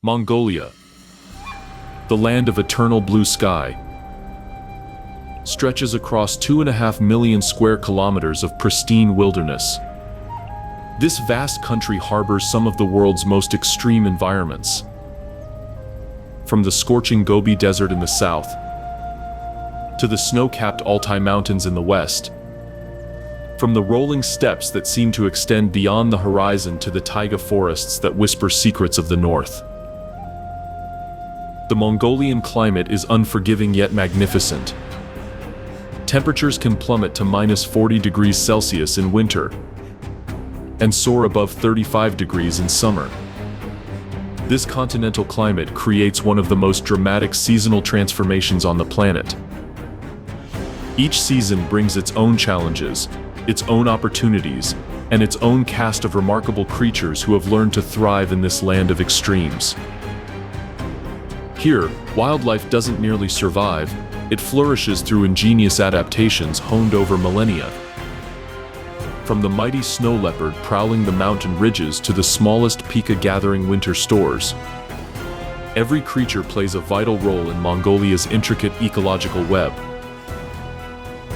Mongolia, the land of eternal blue sky, stretches across 2.5 million square kilometers of pristine wilderness. This vast country harbors some of the world's most extreme environments. From the scorching Gobi Desert in the south, to the snow-capped Altai Mountains in the west, from the rolling steppes that seem to extend beyond the horizon to the taiga forests that whisper secrets of the north. The Mongolian climate is unforgiving yet magnificent. Temperatures can plummet to -40 degrees Celsius in winter and soar above 35 degrees in summer. This continental climate creates one of the most dramatic seasonal transformations on the planet. Each season brings its own challenges, its own opportunities, and its own cast of remarkable creatures who have learned to thrive in this land of extremes. Here, wildlife doesn't merely survive, it flourishes through ingenious adaptations honed over millennia. From the mighty snow leopard prowling the mountain ridges to the smallest pika gathering winter stores, every creature plays a vital role in Mongolia's intricate ecological web.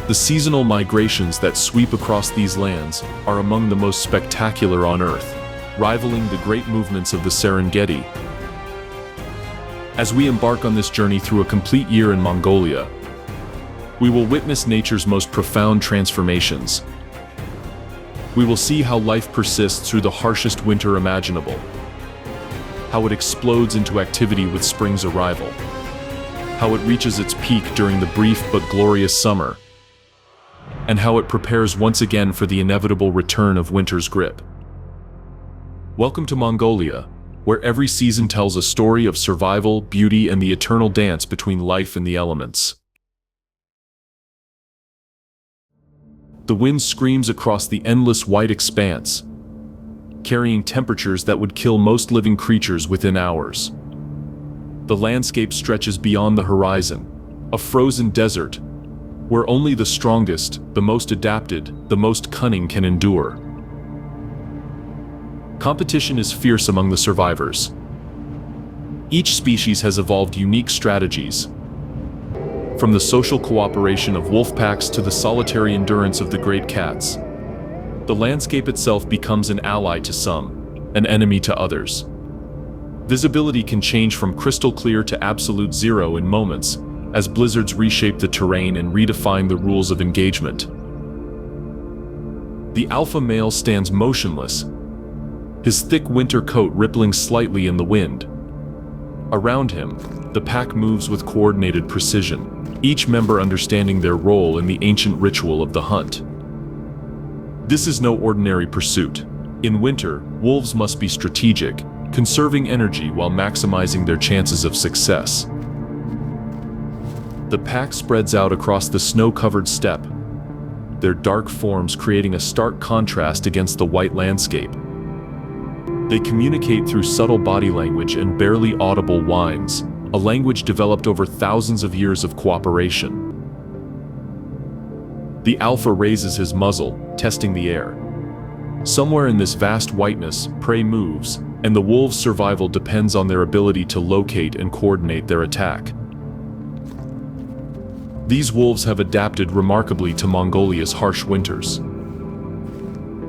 The seasonal migrations that sweep across these lands are among the most spectacular on Earth, rivaling the great movements of the Serengeti. As we embark on this journey through a complete year in Mongolia, we will witness nature's most profound transformations. We will see how life persists through the harshest winter imaginable, how it explodes into activity with spring's arrival, how it reaches its peak during the brief but glorious summer, and how it prepares once again for the inevitable return of winter's grip. Welcome to Mongolia, where every season tells a story of survival, beauty, and the eternal dance between life and the elements. The wind screams across the endless white expanse, carrying temperatures that would kill most living creatures within hours. The landscape stretches beyond the horizon, a frozen desert, where only the strongest, the most adapted, the most cunning can endure. Competition is fierce among the survivors. Each species has evolved unique strategies, from the social cooperation of wolf packs to the solitary endurance of the great cats. The landscape itself becomes an ally to some, an enemy to others. Visibility can change from crystal clear to absolute zero in moments, as blizzards reshape the terrain and redefine the rules of engagement. The alpha male stands motionless, his thick winter coat rippling slightly in the wind. Around him, the pack moves with coordinated precision, each member understanding their role in the ancient ritual of the hunt. This is no ordinary pursuit. In winter, wolves must be strategic, conserving energy while maximizing their chances of success. The pack spreads out across the snow-covered steppe, their dark forms creating a stark contrast against the white landscape. They communicate through subtle body language and barely audible whines, a language developed over thousands of years of cooperation. The alpha raises his muzzle, testing the air. Somewhere in this vast whiteness, prey moves, and the wolves' survival depends on their ability to locate and coordinate their attack. These wolves have adapted remarkably to Mongolia's harsh winters.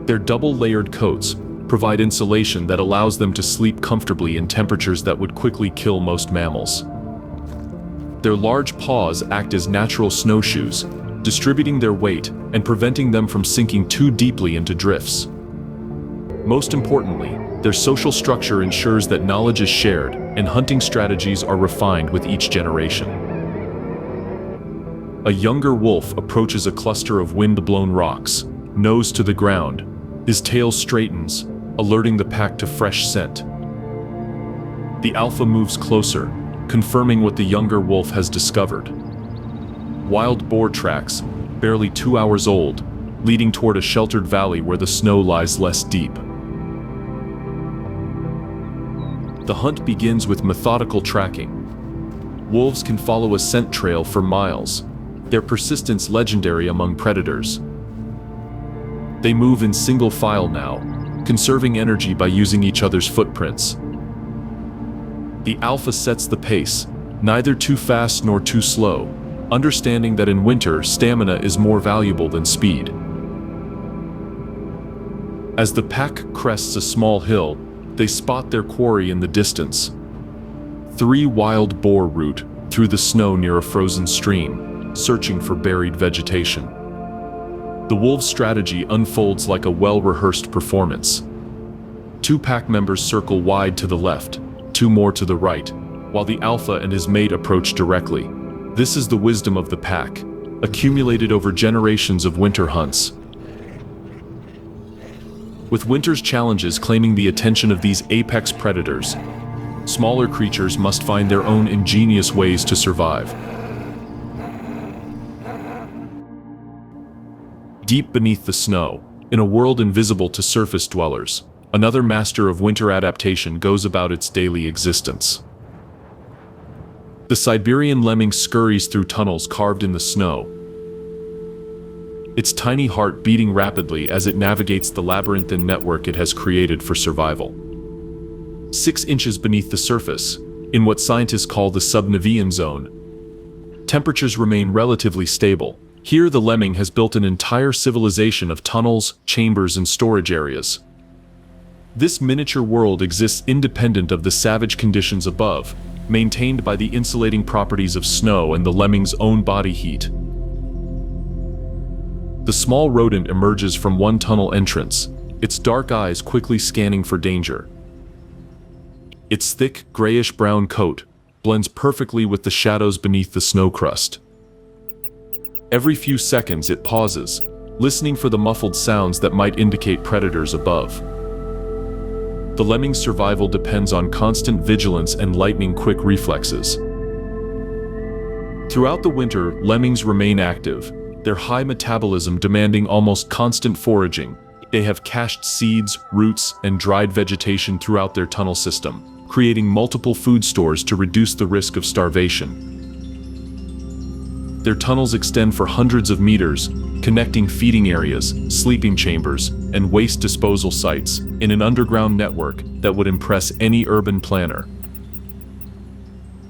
Their double-layered coats provide insulation that allows them to sleep comfortably in temperatures that would quickly kill most mammals. Their large paws act as natural snowshoes, distributing their weight and preventing them from sinking too deeply into drifts. Most importantly, their social structure ensures that knowledge is shared and hunting strategies are refined with each generation. A younger wolf approaches a cluster of wind-blown rocks, nose to the ground. His tail straightens, alerting the pack to fresh scent. The alpha moves closer, confirming what the younger wolf has discovered. Wild boar tracks, barely 2 hours old, leading toward a sheltered valley where the snow lies less deep. The hunt begins with methodical tracking. Wolves can follow a scent trail for miles, their persistence legendary among predators. They move in single file now, conserving energy by using each other's footprints. The alpha sets the pace, neither too fast nor too slow, understanding that in winter, stamina is more valuable than speed. As the pack crests a small hill, they spot their quarry in the distance. 3 wild boar root through the snow near a frozen stream, searching for buried vegetation. The wolves' strategy unfolds like a well-rehearsed performance. 2 pack members circle wide to the left, 2 more to the right, while the alpha and his mate approach directly. This is the wisdom of the pack, accumulated over generations of winter hunts. With winter's challenges claiming the attention of these apex predators, smaller creatures must find their own ingenious ways to survive. Deep beneath the snow, in a world invisible to surface dwellers, another master of winter adaptation goes about its daily existence. The Siberian lemming scurries through tunnels carved in the snow, its tiny heart beating rapidly as it navigates the labyrinthine network it has created for survival. 6 inches beneath the surface, in what scientists call the subnivean zone, temperatures remain relatively stable. Here the lemming has built an entire civilization of tunnels, chambers, and storage areas. This miniature world exists independent of the savage conditions above, maintained by the insulating properties of snow and the lemming's own body heat. The small rodent emerges from one tunnel entrance, its dark eyes quickly scanning for danger. Its thick, grayish-brown coat blends perfectly with the shadows beneath the snow crust. Every few seconds it pauses, listening for the muffled sounds that might indicate predators above. The lemming's survival depends on constant vigilance and lightning-quick reflexes. Throughout the winter, lemmings remain active, their high metabolism demanding almost constant foraging. They have cached seeds, roots, and dried vegetation throughout their tunnel system, creating multiple food stores to reduce the risk of starvation. Their tunnels extend for hundreds of meters, connecting feeding areas, sleeping chambers, and waste disposal sites in an underground network that would impress any urban planner.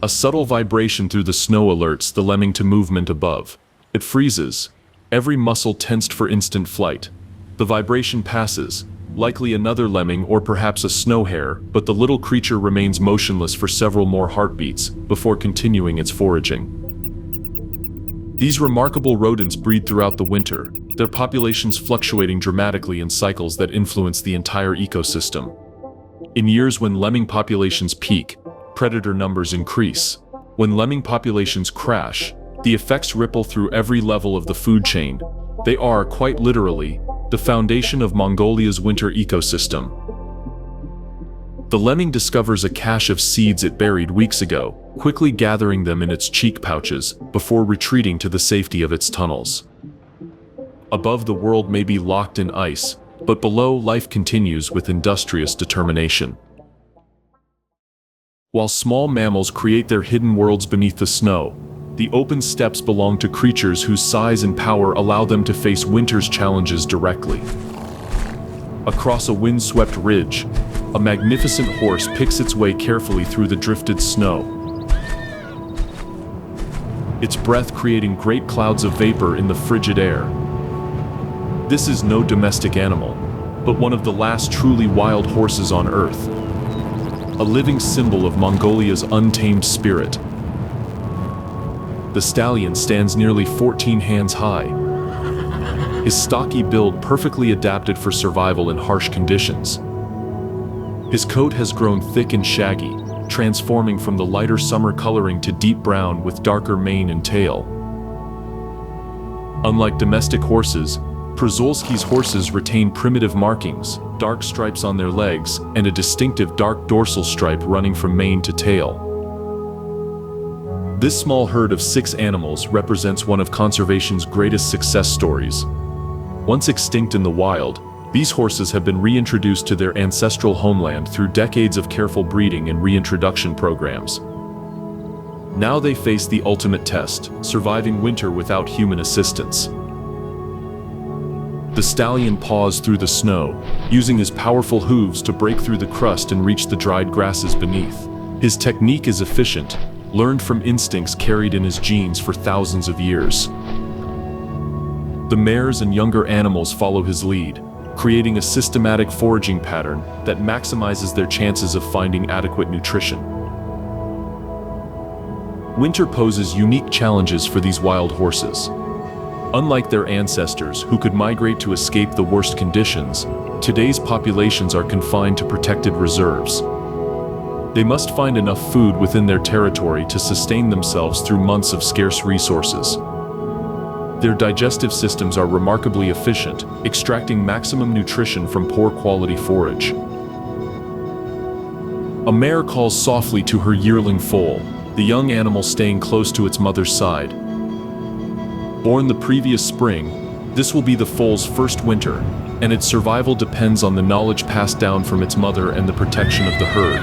A subtle vibration through the snow alerts the lemming to movement above. It freezes, every muscle tensed for instant flight. The vibration passes, likely another lemming or perhaps a snow hare, but the little creature remains motionless for several more heartbeats before continuing its foraging. These remarkable rodents breed throughout the winter, their populations fluctuating dramatically in cycles that influence the entire ecosystem. In years when lemming populations peak, predator numbers increase. When lemming populations crash, the effects ripple through every level of the food chain. They are, quite literally, the foundation of Mongolia's winter ecosystem. The lemming discovers a cache of seeds it buried weeks ago, quickly gathering them in its cheek pouches before retreating to the safety of its tunnels. Above, the world may be locked in ice, but below, life continues with industrious determination. While small mammals create their hidden worlds beneath the snow, the open steppes belong to creatures whose size and power allow them to face winter's challenges directly. Across a wind-swept ridge, a magnificent horse picks its way carefully through the drifted snow, its breath creating great clouds of vapor in the frigid air. This is no domestic animal, but one of the last truly wild horses on Earth, a living symbol of Mongolia's untamed spirit. The stallion stands nearly 14 hands high, his stocky build perfectly adapted for survival in harsh conditions. His coat has grown thick and shaggy, transforming from the lighter summer coloring to deep brown with darker mane and tail. Unlike domestic horses, Przolski's horses retain primitive markings, dark stripes on their legs, and a distinctive dark dorsal stripe running from mane to tail. This small herd of 6 animals represents one of conservation's greatest success stories. Once extinct in the wild, these horses have been reintroduced to their ancestral homeland through decades of careful breeding and reintroduction programs. Now they face the ultimate test, surviving winter without human assistance. The stallion paws through the snow, using his powerful hooves to break through the crust and reach the dried grasses beneath. His technique is efficient, learned from instincts carried in his genes for thousands of years. The mares and younger animals follow his lead, creating a systematic foraging pattern that maximizes their chances of finding adequate nutrition. Winter poses unique challenges for these wild horses. Unlike their ancestors, who could migrate to escape the worst conditions, today's populations are confined to protected reserves. They must find enough food within their territory to sustain themselves through months of scarce resources. Their digestive systems are remarkably efficient, extracting maximum nutrition from poor quality forage. A mare calls softly to her yearling foal, the young animal staying close to its mother's side. Born the previous spring, this will be the foal's first winter, and its survival depends on the knowledge passed down from its mother and the protection of the herd.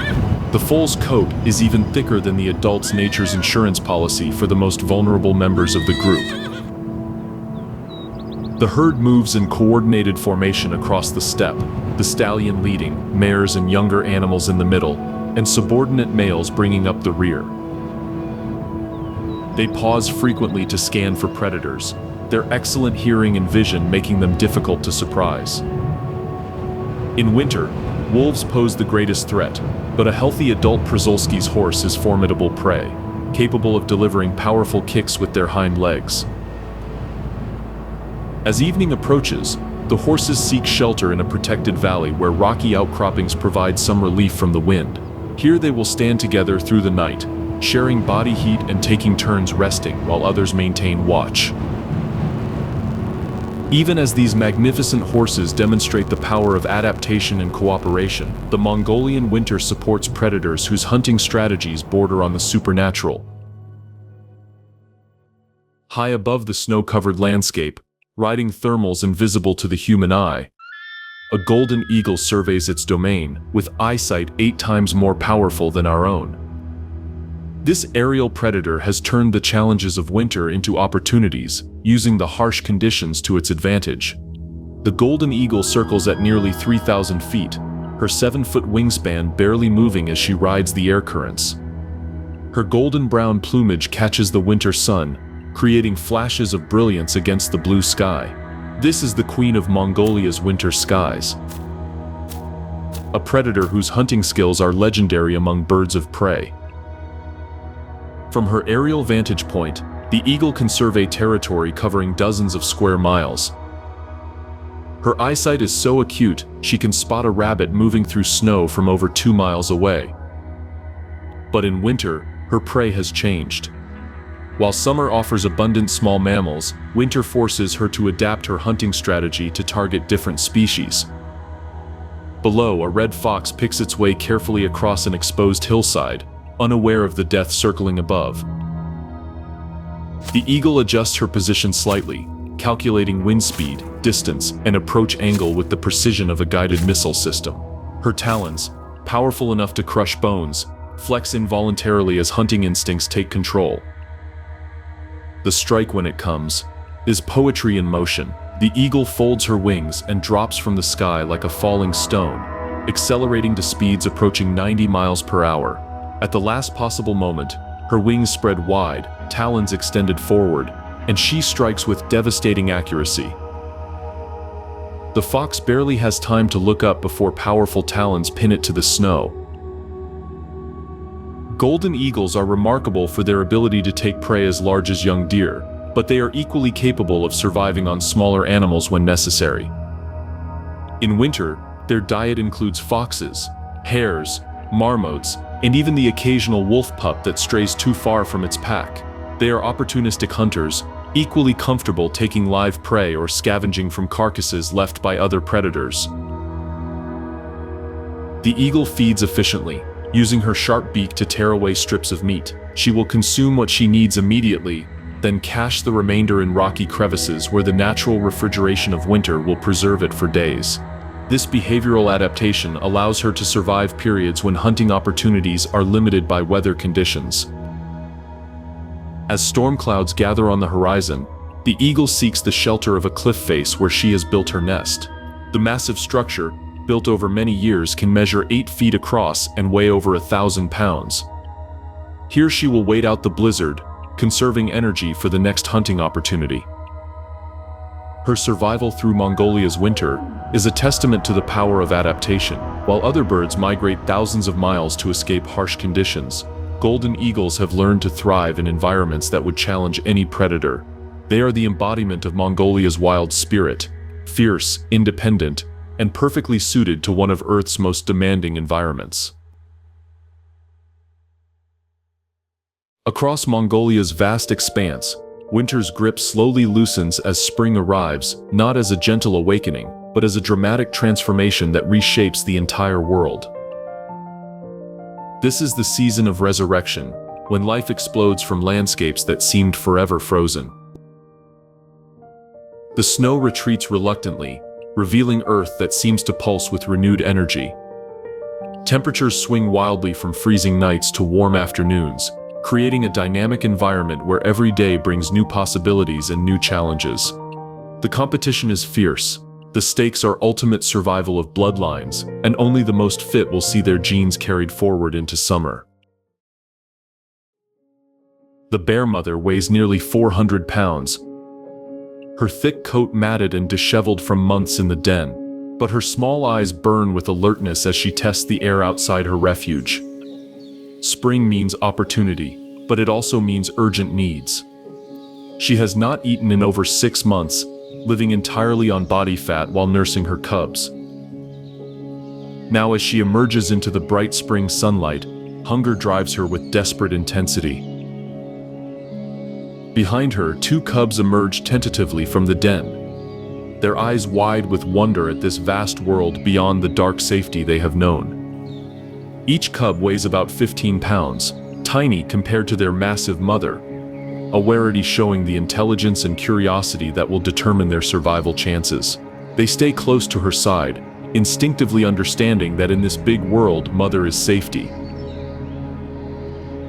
The foal's coat is even thicker than the adult's nature's insurance policy for the most vulnerable members of the group. The herd moves in coordinated formation across the steppe, the stallion leading, mares and younger animals in the middle, and subordinate males bringing up the rear. They pause frequently to scan for predators, their excellent hearing and vision making them difficult to surprise. In winter, wolves pose the greatest threat, but a healthy adult Przolski's horse is formidable prey, capable of delivering powerful kicks with their hind legs. As evening approaches, the horses seek shelter in a protected valley where rocky outcroppings provide some relief from the wind. Here they will stand together through the night, sharing body heat and taking turns resting while others maintain watch. Even as these magnificent horses demonstrate the power of adaptation and cooperation, the Mongolian winter supports predators whose hunting strategies border on the supernatural. High above the snow-covered landscape, riding thermals invisible to the human eye, a golden eagle surveys its domain, with eyesight 8 times more powerful than our own. This aerial predator has turned the challenges of winter into opportunities, using the harsh conditions to its advantage. The golden eagle circles at nearly 3,000 feet, her 7-foot wingspan barely moving as she rides the air currents. Her golden-brown plumage catches the winter sun, creating flashes of brilliance against the blue sky. This is the queen of Mongolia's winter skies. A predator whose hunting skills are legendary among birds of prey. From her aerial vantage point, the eagle can survey territory covering dozens of square miles. Her eyesight is so acute, she can spot a rabbit moving through snow from over 2 miles away. But in winter, her prey has changed. While summer offers abundant small mammals, winter forces her to adapt her hunting strategy to target different species. Below, a red fox picks its way carefully across an exposed hillside, unaware of the death circling above. The eagle adjusts her position slightly, calculating wind speed, distance, and approach angle with the precision of a guided missile system. Her talons, powerful enough to crush bones, flex involuntarily as hunting instincts take control. The strike, when it comes, is poetry in motion. The eagle folds her wings and drops from the sky like a falling stone, accelerating to speeds approaching 90 miles per hour. At the last possible moment, her wings spread wide, talons extended forward, and she strikes with devastating accuracy. The fox barely has time to look up before powerful talons pin it to the snow. Golden eagles are remarkable for their ability to take prey as large as young deer, but they are equally capable of surviving on smaller animals when necessary. In winter, their diet includes foxes, hares, marmots, and even the occasional wolf pup that strays too far from its pack. They are opportunistic hunters, equally comfortable taking live prey or scavenging from carcasses left by other predators. The eagle feeds efficiently, using her sharp beak to tear away strips of meat. She will consume what she needs immediately, then cache the remainder in rocky crevices where the natural refrigeration of winter will preserve it for days. This behavioral adaptation allows her to survive periods when hunting opportunities are limited by weather conditions. As storm clouds gather on the horizon, the eagle seeks the shelter of a cliff face where she has built her nest. The massive structure, built over many years, can measure 8 feet across and weigh over 1,000 pounds. Here she will wait out the blizzard, conserving energy for the next hunting opportunity. Her survival through Mongolia's winter is a testament to the power of adaptation. While other birds migrate thousands of miles to escape harsh conditions, golden eagles have learned to thrive in environments that would challenge any predator. They are the embodiment of Mongolia's wild spirit, fierce, independent, and perfectly suited to one of Earth's most demanding environments. Across Mongolia's vast expanse, winter's grip slowly loosens as spring arrives, not as a gentle awakening, but as a dramatic transformation that reshapes the entire world. This is the season of resurrection, when life explodes from landscapes that seemed forever frozen. The snow retreats reluctantly, revealing Earth that seems to pulse with renewed energy. Temperatures swing wildly from freezing nights to warm afternoons, creating a dynamic environment where every day brings new possibilities and new challenges. The competition is fierce. The stakes are ultimate survival of bloodlines, and only the most fit will see their genes carried forward into summer. The bear mother weighs nearly 400 pounds. Her thick coat matted and disheveled from months in the den, but her small eyes burn with alertness as she tests the air outside her refuge. Spring means opportunity, but it also means urgent needs. She has not eaten in over 6 months, living entirely on body fat while nursing her cubs. Now, as she emerges into the bright spring sunlight, hunger drives her with desperate intensity. Behind her, 2 cubs emerge tentatively from the den, their eyes wide with wonder at this vast world beyond the dark safety they have known. Each cub weighs about 15 pounds, tiny compared to their massive mother, a rarity showing the intelligence and curiosity that will determine their survival chances. They stay close to her side, instinctively understanding that in this big world, mother is safety.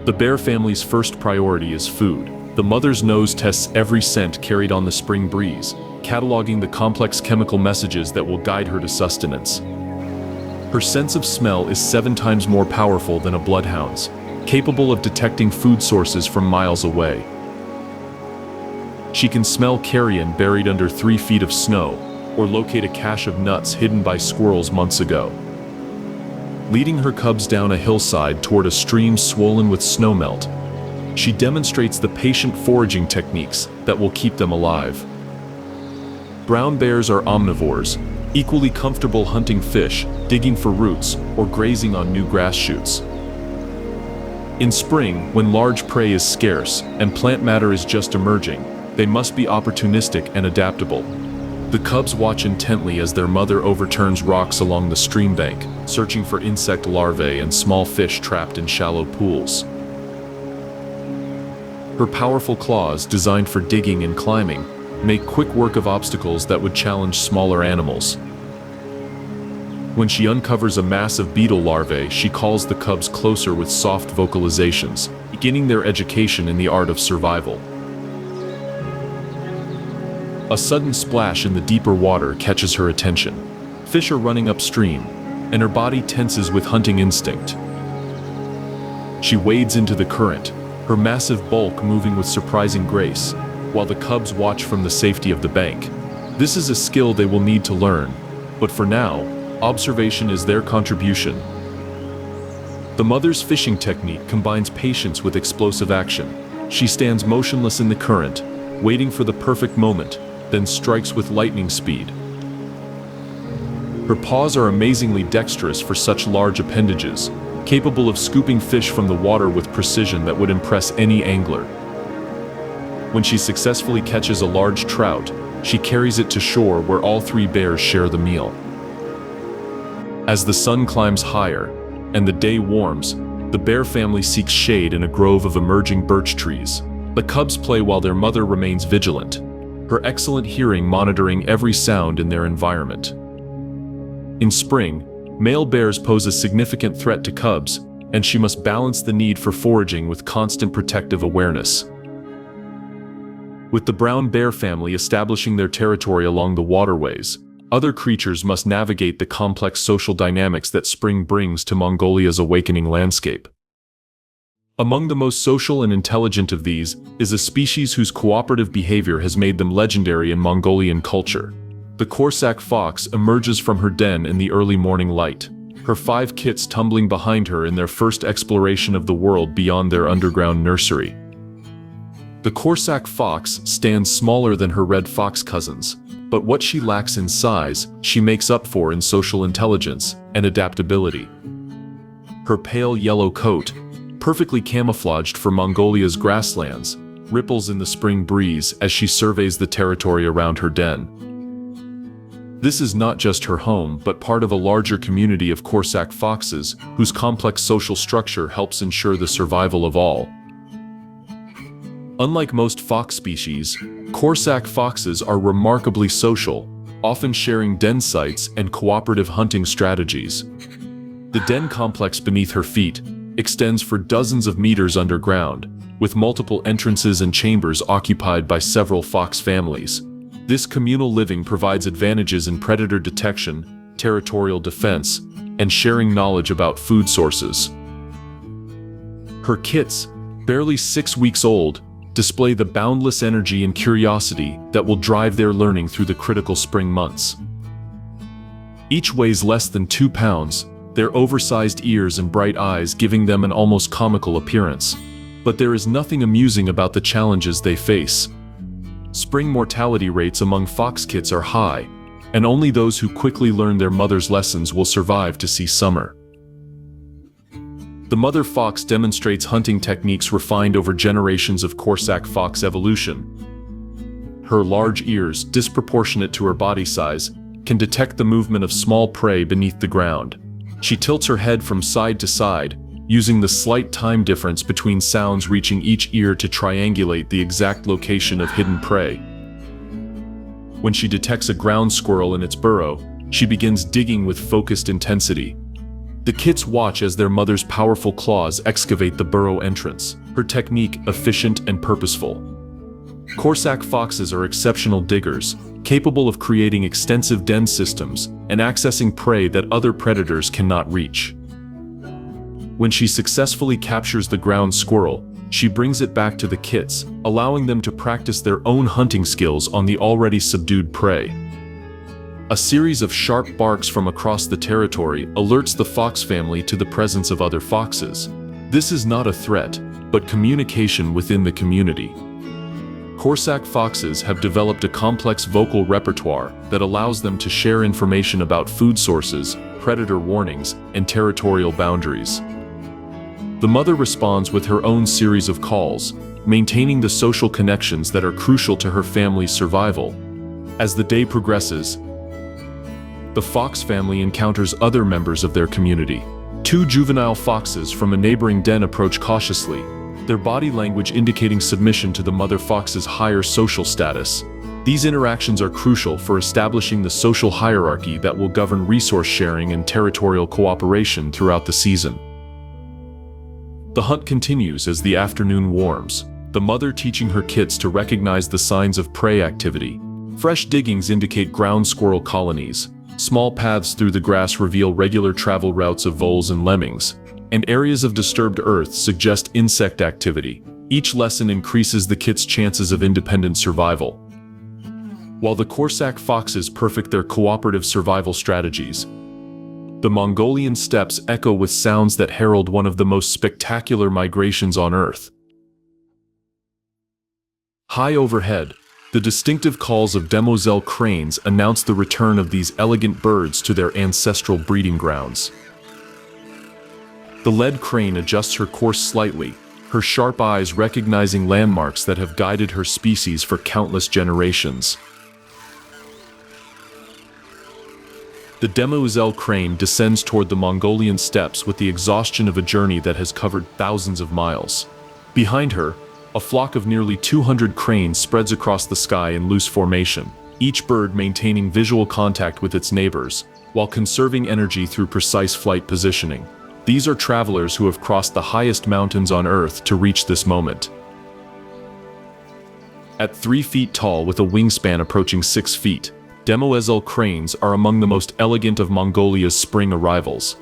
The bear family's first priority is food. The mother's nose tests every scent carried on the spring breeze, cataloging the complex chemical messages that will guide her to sustenance. Her sense of smell is 7 times more powerful than a bloodhound's, capable of detecting food sources from miles away. She can smell carrion buried under 3 feet of snow, or locate a cache of nuts hidden by squirrels months ago. Leading her cubs down a hillside toward a stream swollen with snowmelt, she demonstrates the patient foraging techniques that will keep them alive. Brown bears are omnivores, equally comfortable hunting fish, digging for roots, or grazing on new grass shoots. In spring, when large prey is scarce and plant matter is just emerging, they must be opportunistic and adaptable. The cubs watch intently as their mother overturns rocks along the stream bank, searching for insect larvae and small fish trapped in shallow pools. Her powerful claws, designed for digging and climbing, make quick work of obstacles that would challenge smaller animals. When she uncovers a mass of beetle larvae, she calls the cubs closer with soft vocalizations, beginning their education in the art of survival. A sudden splash in the deeper water catches her attention. Fish are running upstream, and her body tenses with hunting instinct. She wades into the current, her massive bulk moving with surprising grace, while the cubs watch from the safety of the bank. This is a skill they will need to learn, but for now, observation is their contribution. The mother's fishing technique combines patience with explosive action. She stands motionless in the current, waiting for the perfect moment, then strikes with lightning speed. Her paws are amazingly dexterous for such large appendages, capable of scooping fish from the water with precision that would impress any angler. When she successfully catches a large trout, she carries it to shore where all 3 bears share the meal. As the sun climbs higher and the day warms, the bear family seeks shade in a grove of emerging birch trees. The cubs play while their mother remains vigilant, her excellent hearing monitoring every sound in their environment. In spring, male bears pose a significant threat to cubs, and she must balance the need for foraging with constant protective awareness. With the brown bear family establishing their territory along the waterways, Other creatures must navigate the complex social dynamics that spring brings to Mongolia's awakening landscape. Among the most social and intelligent of these is a species whose cooperative behavior has made them legendary in Mongolian culture. The Corsac fox emerges from her den in the early morning light, her 5 kits tumbling behind her in their first exploration of the world beyond their underground nursery. The Corsac fox stands smaller than her red fox cousins, but what she lacks in size, she makes up for in social intelligence and adaptability. Her pale yellow coat, perfectly camouflaged for Mongolia's grasslands, ripples in the spring breeze as she surveys the territory around her den. This is not just her home, but part of a larger community of Corsac foxes whose complex social structure helps ensure the survival of all. Unlike most fox species, Corsac foxes are remarkably social, often sharing den sites and cooperative hunting strategies. The den complex beneath her feet extends for dozens of meters underground, with multiple entrances and chambers occupied by several fox families. This communal living provides advantages in predator detection, territorial defense, and sharing knowledge about food sources. Her kits, barely 6 weeks old, display the boundless energy and curiosity that will drive their learning through the critical spring months. Each weighs less than 2 pounds, their oversized ears and bright eyes giving them an almost comical appearance. But there is nothing amusing about the challenges they face. Spring mortality rates among fox kits are high, and only those who quickly learn their mother's lessons will survive to see summer. The mother fox demonstrates hunting techniques refined over generations of Corsac fox evolution. Her large ears, disproportionate to her body size, can detect the movement of small prey beneath the ground. She tilts her head from side to side, using the slight time difference between sounds reaching each ear to triangulate the exact location of hidden prey. When she detects a ground squirrel in its burrow, she begins digging with focused intensity. The kits watch as their mother's powerful claws excavate the burrow entrance, her technique efficient and purposeful. Corsac foxes are exceptional diggers, capable of creating extensive den systems and accessing prey that other predators cannot reach. When she successfully captures the ground squirrel, she brings it back to the kits, allowing them to practice their own hunting skills on the already subdued prey. A series of sharp barks from across the territory alerts the fox family to the presence of other foxes. This is not a threat, but communication within the community. Corsac foxes have developed a complex vocal repertoire that allows them to share information about food sources, predator warnings, and territorial boundaries. The mother responds with her own series of calls, maintaining the social connections that are crucial to her family's survival. As the day progresses, the fox family encounters other members of their community. 2 juvenile foxes from a neighboring den approach cautiously, their body language indicating submission to the mother fox's higher social status. These interactions are crucial for establishing the social hierarchy that will govern resource sharing and territorial cooperation throughout the season. The hunt continues as the afternoon warms, the mother teaching her kits to recognize the signs of prey activity. Fresh diggings indicate ground squirrel colonies, small paths through the grass reveal regular travel routes of voles and lemmings, and areas of disturbed earth suggest insect activity. Each lesson increases the kit's chances of independent survival. While the Corsac foxes perfect their cooperative survival strategies, the Mongolian steppes echo with sounds that herald one of the most spectacular migrations on Earth. High overhead, the distinctive calls of demoiselle cranes announce the return of these elegant birds to their ancestral breeding grounds. The lead crane adjusts her course slightly, her sharp eyes recognizing landmarks that have guided her species for countless generations. The demoiselle crane descends toward the Mongolian steppes with the exhaustion of a journey that has covered thousands of miles. Behind her, a flock of nearly 200 cranes spreads across the sky in loose formation, each bird maintaining visual contact with its neighbors, while conserving energy through precise flight positioning. These are travelers who have crossed the highest mountains on Earth to reach this moment. At 3 feet tall with a wingspan approaching 6 feet, Demoiselle cranes are among the most elegant of Mongolia's spring arrivals.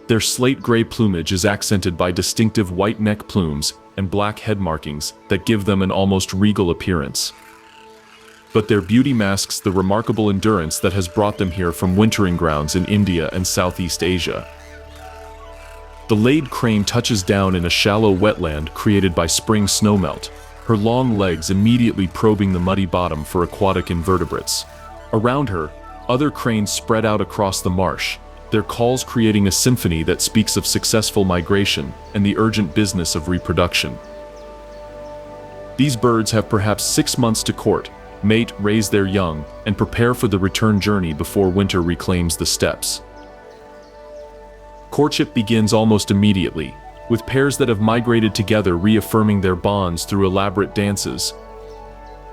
Their slate-gray plumage is accented by distinctive white neck plumes and black head markings that give them an almost regal appearance. But their beauty masks the remarkable endurance that has brought them here from wintering grounds in India and Southeast Asia. The laid crane touches down in a shallow wetland created by spring snowmelt, her long legs immediately probing the muddy bottom for aquatic invertebrates. Around her, other cranes spread out across the marsh, their calls creating a symphony that speaks of successful migration and the urgent business of reproduction. These birds have perhaps 6 months to court, mate, raise their young, and prepare for the return journey before winter reclaims the steppes. Courtship begins almost immediately, with pairs that have migrated together reaffirming their bonds through elaborate dances.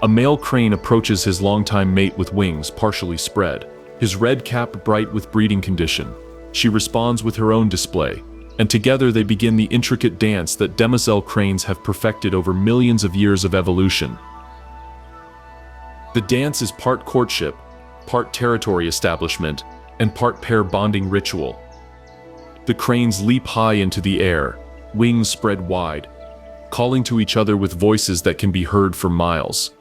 A male crane approaches his longtime mate with wings partially spread, his red cap bright with breeding condition. She responds with her own display, and together they begin the intricate dance that demoiselle cranes have perfected over millions of years of evolution. The dance is part courtship, part territory establishment, and part pair bonding ritual. The cranes leap high into the air, wings spread wide, calling to each other with voices that can be heard for miles.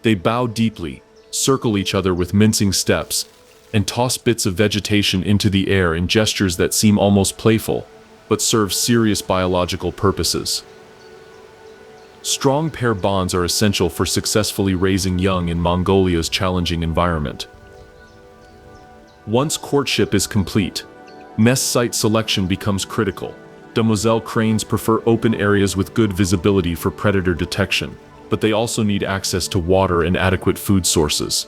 They bow deeply, circle each other with mincing steps, and toss bits of vegetation into the air in gestures that seem almost playful, but serve serious biological purposes. Strong pair bonds are essential for successfully raising young in Mongolia's challenging environment. Once courtship is complete, nest site selection becomes critical. Demoiselle cranes prefer open areas with good visibility for predator detection, but they also need access to water and adequate food sources.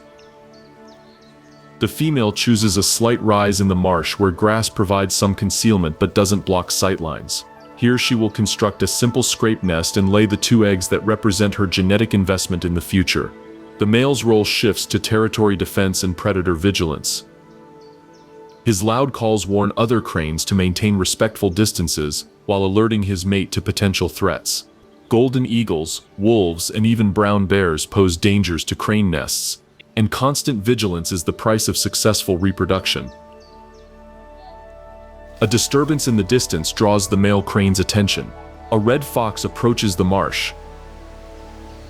The female chooses a slight rise in the marsh where grass provides some concealment but doesn't block sightlines. Here she will construct a simple scrape nest and lay the 2 eggs that represent her genetic investment in the future. The male's role shifts to territory defense and predator vigilance. His loud calls warn other cranes to maintain respectful distances while alerting his mate to potential threats. Golden eagles, wolves, and even brown bears pose dangers to crane nests, and constant vigilance is the price of successful reproduction. A disturbance in the distance draws the male crane's attention. A red fox approaches the marsh.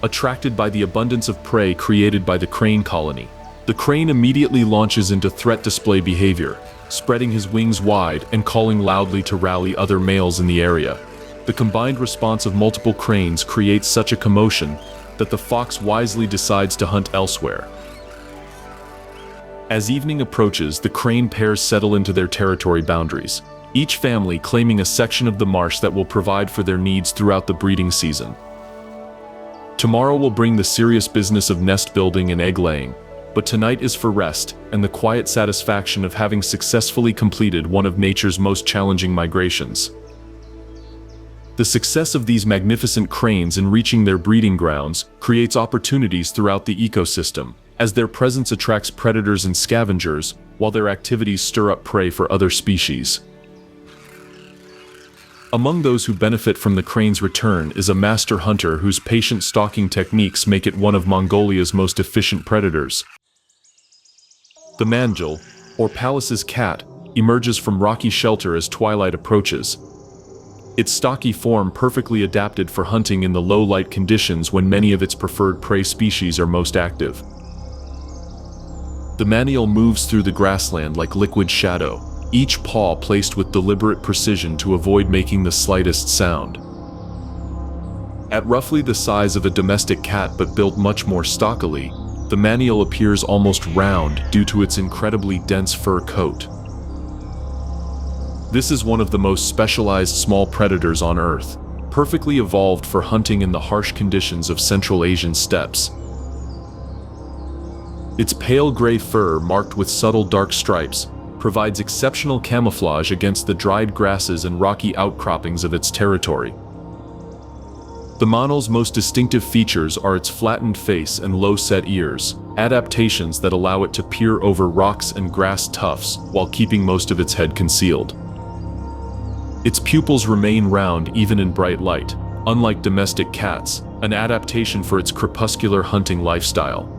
Attracted by the abundance of prey created by the crane colony, the crane immediately launches into threat display behavior, spreading his wings wide and calling loudly to rally other males in the area. The combined response of multiple cranes creates such a commotion that the fox wisely decides to hunt elsewhere. As evening approaches, the crane pairs settle into their territory boundaries, each family claiming a section of the marsh that will provide for their needs throughout the breeding season. Tomorrow will bring the serious business of nest building and egg laying, but tonight is for rest and the quiet satisfaction of having successfully completed one of nature's most challenging migrations. The success of these magnificent cranes in reaching their breeding grounds creates opportunities throughout the ecosystem, as their presence attracts predators and scavengers, while their activities stir up prey for other species. Among those who benefit from the crane's return is a master hunter whose patient stalking techniques make it one of Mongolia's most efficient predators. The manjal, or Pallas's cat, emerges from rocky shelter as twilight approaches. Its stocky form perfectly adapted for hunting in the low-light conditions when many of its preferred prey species are most active. The manial moves through the grassland like liquid shadow, each paw placed with deliberate precision to avoid making the slightest sound. At roughly the size of a domestic cat but built much more stockily, the manial appears almost round due to its incredibly dense fur coat. This is one of the most specialized small predators on Earth, perfectly evolved for hunting in the harsh conditions of Central Asian steppes. Its pale gray fur, marked with subtle dark stripes, provides exceptional camouflage against the dried grasses and rocky outcroppings of its territory. The manjal's most distinctive features are its flattened face and low-set ears, adaptations that allow it to peer over rocks and grass tufts while keeping most of its head concealed. Its pupils remain round even in bright light, unlike domestic cats, an adaptation for its crepuscular hunting lifestyle.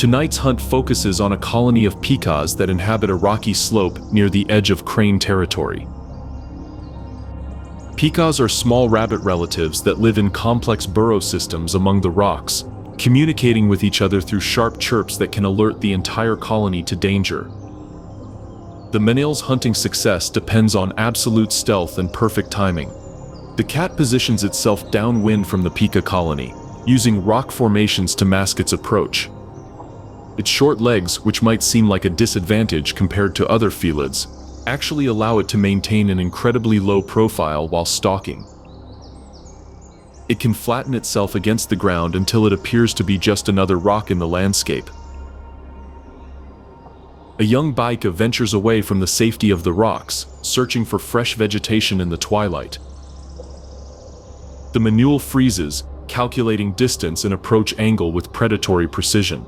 Tonight's hunt focuses on a colony of pikas that inhabit a rocky slope near the edge of crane territory. Pikas are small rabbit relatives that live in complex burrow systems among the rocks, communicating with each other through sharp chirps that can alert the entire colony to danger. The male's hunting success depends on absolute stealth and perfect timing. The cat positions itself downwind from the pika colony, using rock formations to mask its approach. Its short legs, which might seem like a disadvantage compared to other felids, actually allow it to maintain an incredibly low profile while stalking. It can flatten itself against the ground until it appears to be just another rock in the landscape. A young bika ventures away from the safety of the rocks, searching for fresh vegetation in the twilight. The manule freezes, calculating distance and approach angle with predatory precision.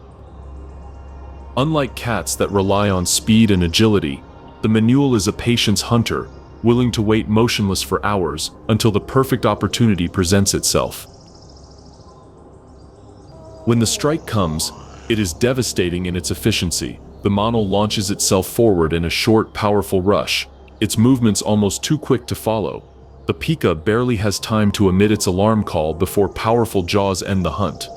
Unlike cats that rely on speed and agility, the manule is a patience hunter, willing to wait motionless for hours until the perfect opportunity presents itself. When the strike comes, it is devastating in its efficiency. The mono launches itself forward in a short, powerful rush, its movements almost too quick to follow. The pika barely has time to emit its alarm call before powerful jaws end the hunt.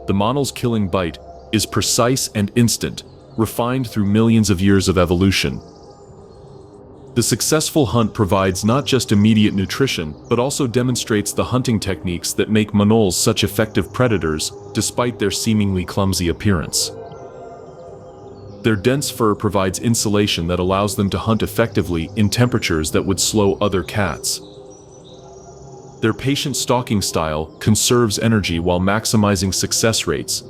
The mono's killing bite is precise and instant, refined through millions of years of evolution. The successful hunt provides not just immediate nutrition, but also demonstrates the hunting techniques that make monoles such effective predators, despite their seemingly clumsy appearance. Their dense fur provides insulation that allows them to hunt effectively in temperatures that would slow other cats. Their patient stalking style conserves energy while maximizing success rates.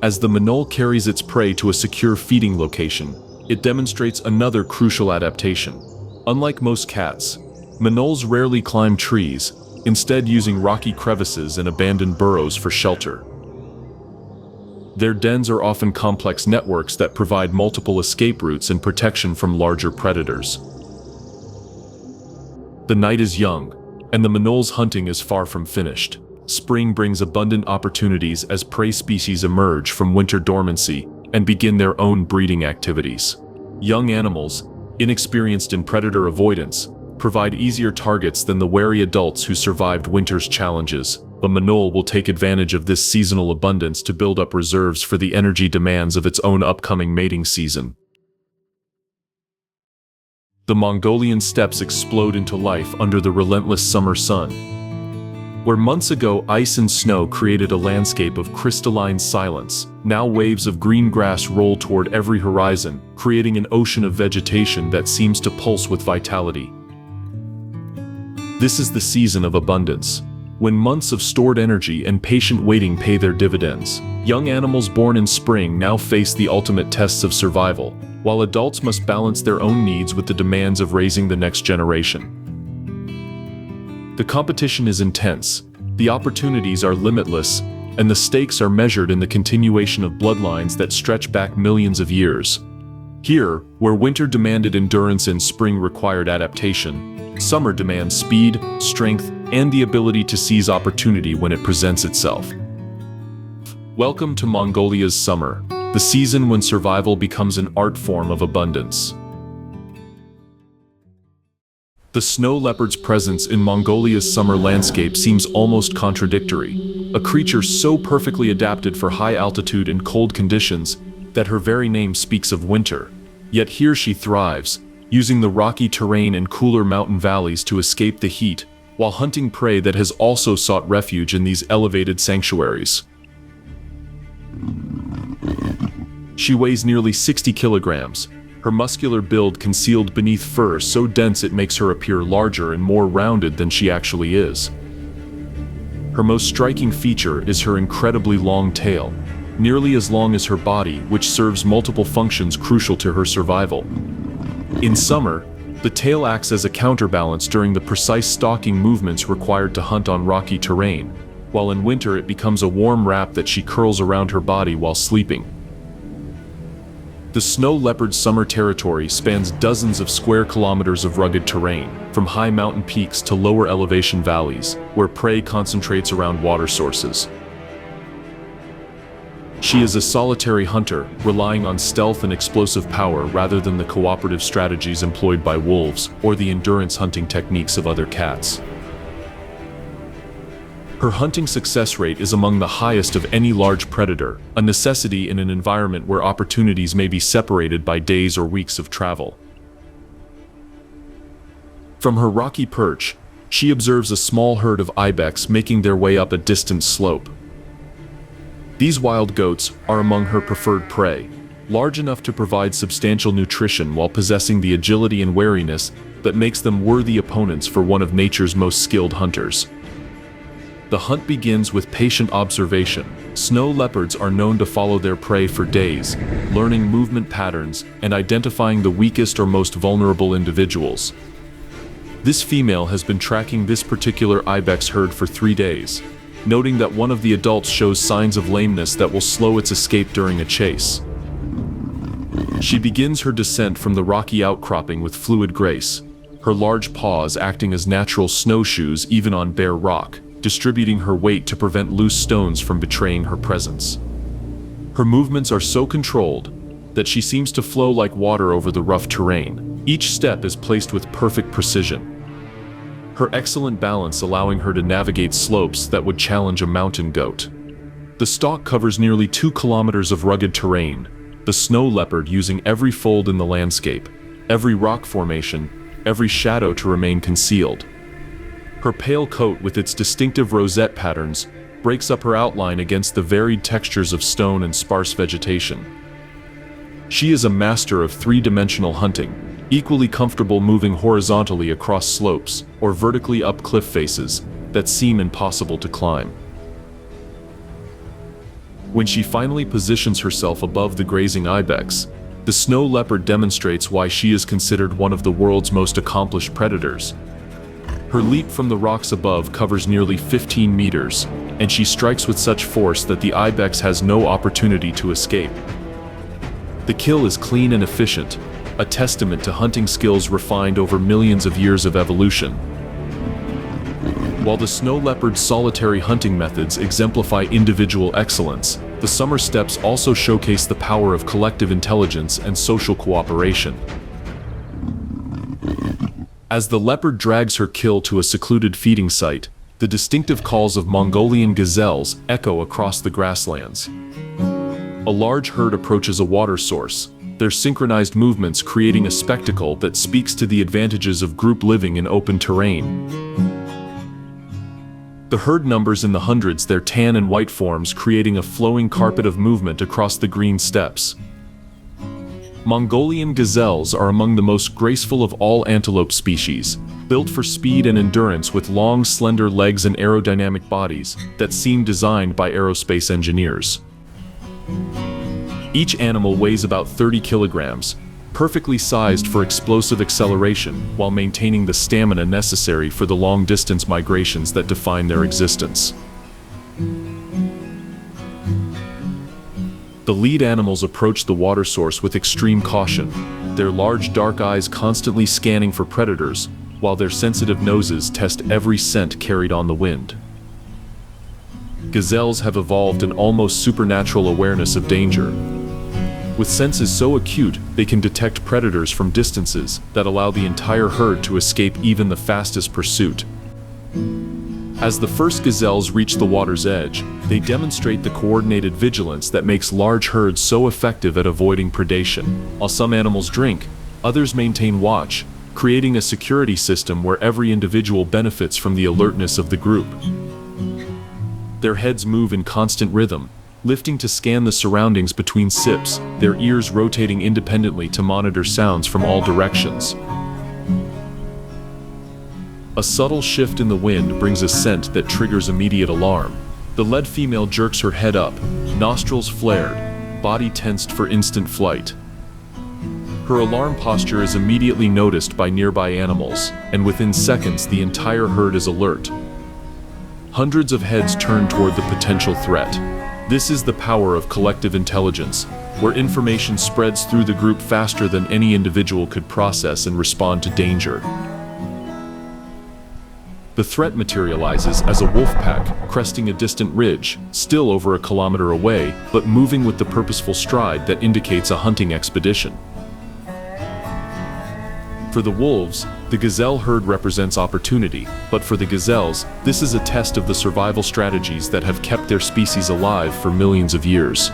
As the monole carries its prey to a secure feeding location, it demonstrates another crucial adaptation. Unlike most cats, monoles rarely climb trees, instead using rocky crevices and abandoned burrows for shelter. Their dens are often complex networks that provide multiple escape routes and protection from larger predators. The night is young, and the monole's hunting is far from finished. Spring brings abundant opportunities as prey species emerge from winter dormancy and begin their own breeding activities. Young animals, inexperienced in predator avoidance, provide easier targets than the wary adults who survived winter's challenges. The monole will take advantage of this seasonal abundance to build up reserves for the energy demands of its own upcoming mating season. The Mongolian steppes explode into life under the relentless summer sun. Where months ago ice and snow created a landscape of crystalline silence, now waves of green grass roll toward every horizon, creating an ocean of vegetation that seems to pulse with vitality. This is the season of abundance, when months of stored energy and patient waiting pay their dividends. Young animals born in spring now face the ultimate tests of survival, while adults must balance their own needs with the demands of raising the next generation. The competition is intense, the opportunities are limitless, and the stakes are measured in the continuation of bloodlines that stretch back millions of years. Here, where winter demanded endurance and spring required adaptation, summer demands speed, strength, and the ability to seize opportunity when it presents itself. Welcome to Mongolia's summer, the season when survival becomes an art form of abundance. The snow leopard's presence in Mongolia's summer landscape seems almost contradictory, a creature so perfectly adapted for high altitude and cold conditions that her very name speaks of winter. Yet here she thrives, using the rocky terrain and cooler mountain valleys to escape the heat, while hunting prey that has also sought refuge in these elevated sanctuaries. She weighs nearly 60 kilograms, her muscular build concealed beneath fur so dense it makes her appear larger and more rounded than she actually is. Her most striking feature is her incredibly long tail, nearly as long as her body, which serves multiple functions crucial to her survival. In summer, the tail acts as a counterbalance during the precise stalking movements required to hunt on rocky terrain, while in winter it becomes a warm wrap that she curls around her body while sleeping. The snow leopard's summer territory spans dozens of square kilometers of rugged terrain, from high mountain peaks to lower elevation valleys, where prey concentrates around water sources. She is a solitary hunter, relying on stealth and explosive power rather than the cooperative strategies employed by wolves or the endurance hunting techniques of other cats. Her hunting success rate is among the highest of any large predator, a necessity in an environment where opportunities may be separated by days or weeks of travel. From her rocky perch, she observes a small herd of ibex making their way up a distant slope. These wild goats are among her preferred prey, large enough to provide substantial nutrition while possessing the agility and wariness that makes them worthy opponents for one of nature's most skilled hunters. The hunt begins with patient observation. Snow leopards are known to follow their prey for days, learning movement patterns and identifying the weakest or most vulnerable individuals. This female has been tracking this particular ibex herd for 3 days, noting that one of the adults shows signs of lameness that will slow its escape during a chase. She begins her descent from the rocky outcropping with fluid grace, her large paws acting as natural snowshoes even on bare rock, distributing her weight to prevent loose stones from betraying her presence. Her movements are so controlled that she seems to flow like water over the rough terrain. Each step is placed with perfect precision, her excellent balance allowing her to navigate slopes that would challenge a mountain goat. The stalk covers nearly 2 kilometers of rugged terrain, the snow leopard using every fold in the landscape, every rock formation, every shadow to remain concealed. Her pale coat with its distinctive rosette patterns breaks up her outline against the varied textures of stone and sparse vegetation. She is a master of 3-dimensional hunting, equally comfortable moving horizontally across slopes or vertically up cliff faces that seem impossible to climb. When she finally positions herself above the grazing ibex, the snow leopard demonstrates why she is considered one of the world's most accomplished predators. Her leap from the rocks above covers nearly 15 meters, and she strikes with such force that the ibex has no opportunity to escape. The kill is clean and efficient, a testament to hunting skills refined over millions of years of evolution. While the snow leopard's solitary hunting methods exemplify individual excellence, the summer steppes also showcase the power of collective intelligence and social cooperation. As the leopard drags her kill to a secluded feeding site, the distinctive calls of Mongolian gazelles echo across the grasslands. A large herd approaches a water source, their synchronized movements creating a spectacle that speaks to the advantages of group living in open terrain. The herd numbers in the hundreds, their tan and white forms creating a flowing carpet of movement across the green steppes. Mongolian gazelles are among the most graceful of all antelope species, built for speed and endurance with long, slender legs and aerodynamic bodies that seem designed by aerospace engineers. Each animal weighs about 30 kilograms, perfectly sized for explosive acceleration while maintaining the stamina necessary for the long-distance migrations that define their existence. The lead animals approach the water source with extreme caution, their large dark eyes constantly scanning for predators, while their sensitive noses test every scent carried on the wind. Gazelles have evolved an almost supernatural awareness of danger. With senses so acute, they can detect predators from distances that allow the entire herd to escape even the fastest pursuit. As the first gazelles reach the water's edge, they demonstrate the coordinated vigilance that makes large herds so effective at avoiding predation. While some animals drink, others maintain watch, creating a security system where every individual benefits from the alertness of the group. Their heads move in constant rhythm, lifting to scan the surroundings between sips, their ears rotating independently to monitor sounds from all directions. A subtle shift in the wind brings a scent that triggers immediate alarm. The lead female jerks her head up, nostrils flared, body tensed for instant flight. Her alarm posture is immediately noticed by nearby animals, and within seconds the entire herd is alert. Hundreds of heads turn toward the potential threat. This is the power of collective intelligence, where information spreads through the group faster than any individual could process and respond to danger. The threat materializes as a wolf pack, cresting a distant ridge, still over a kilometer away, but moving with the purposeful stride that indicates a hunting expedition. For the wolves, the gazelle herd represents opportunity, but for the gazelles, this is a test of the survival strategies that have kept their species alive for millions of years.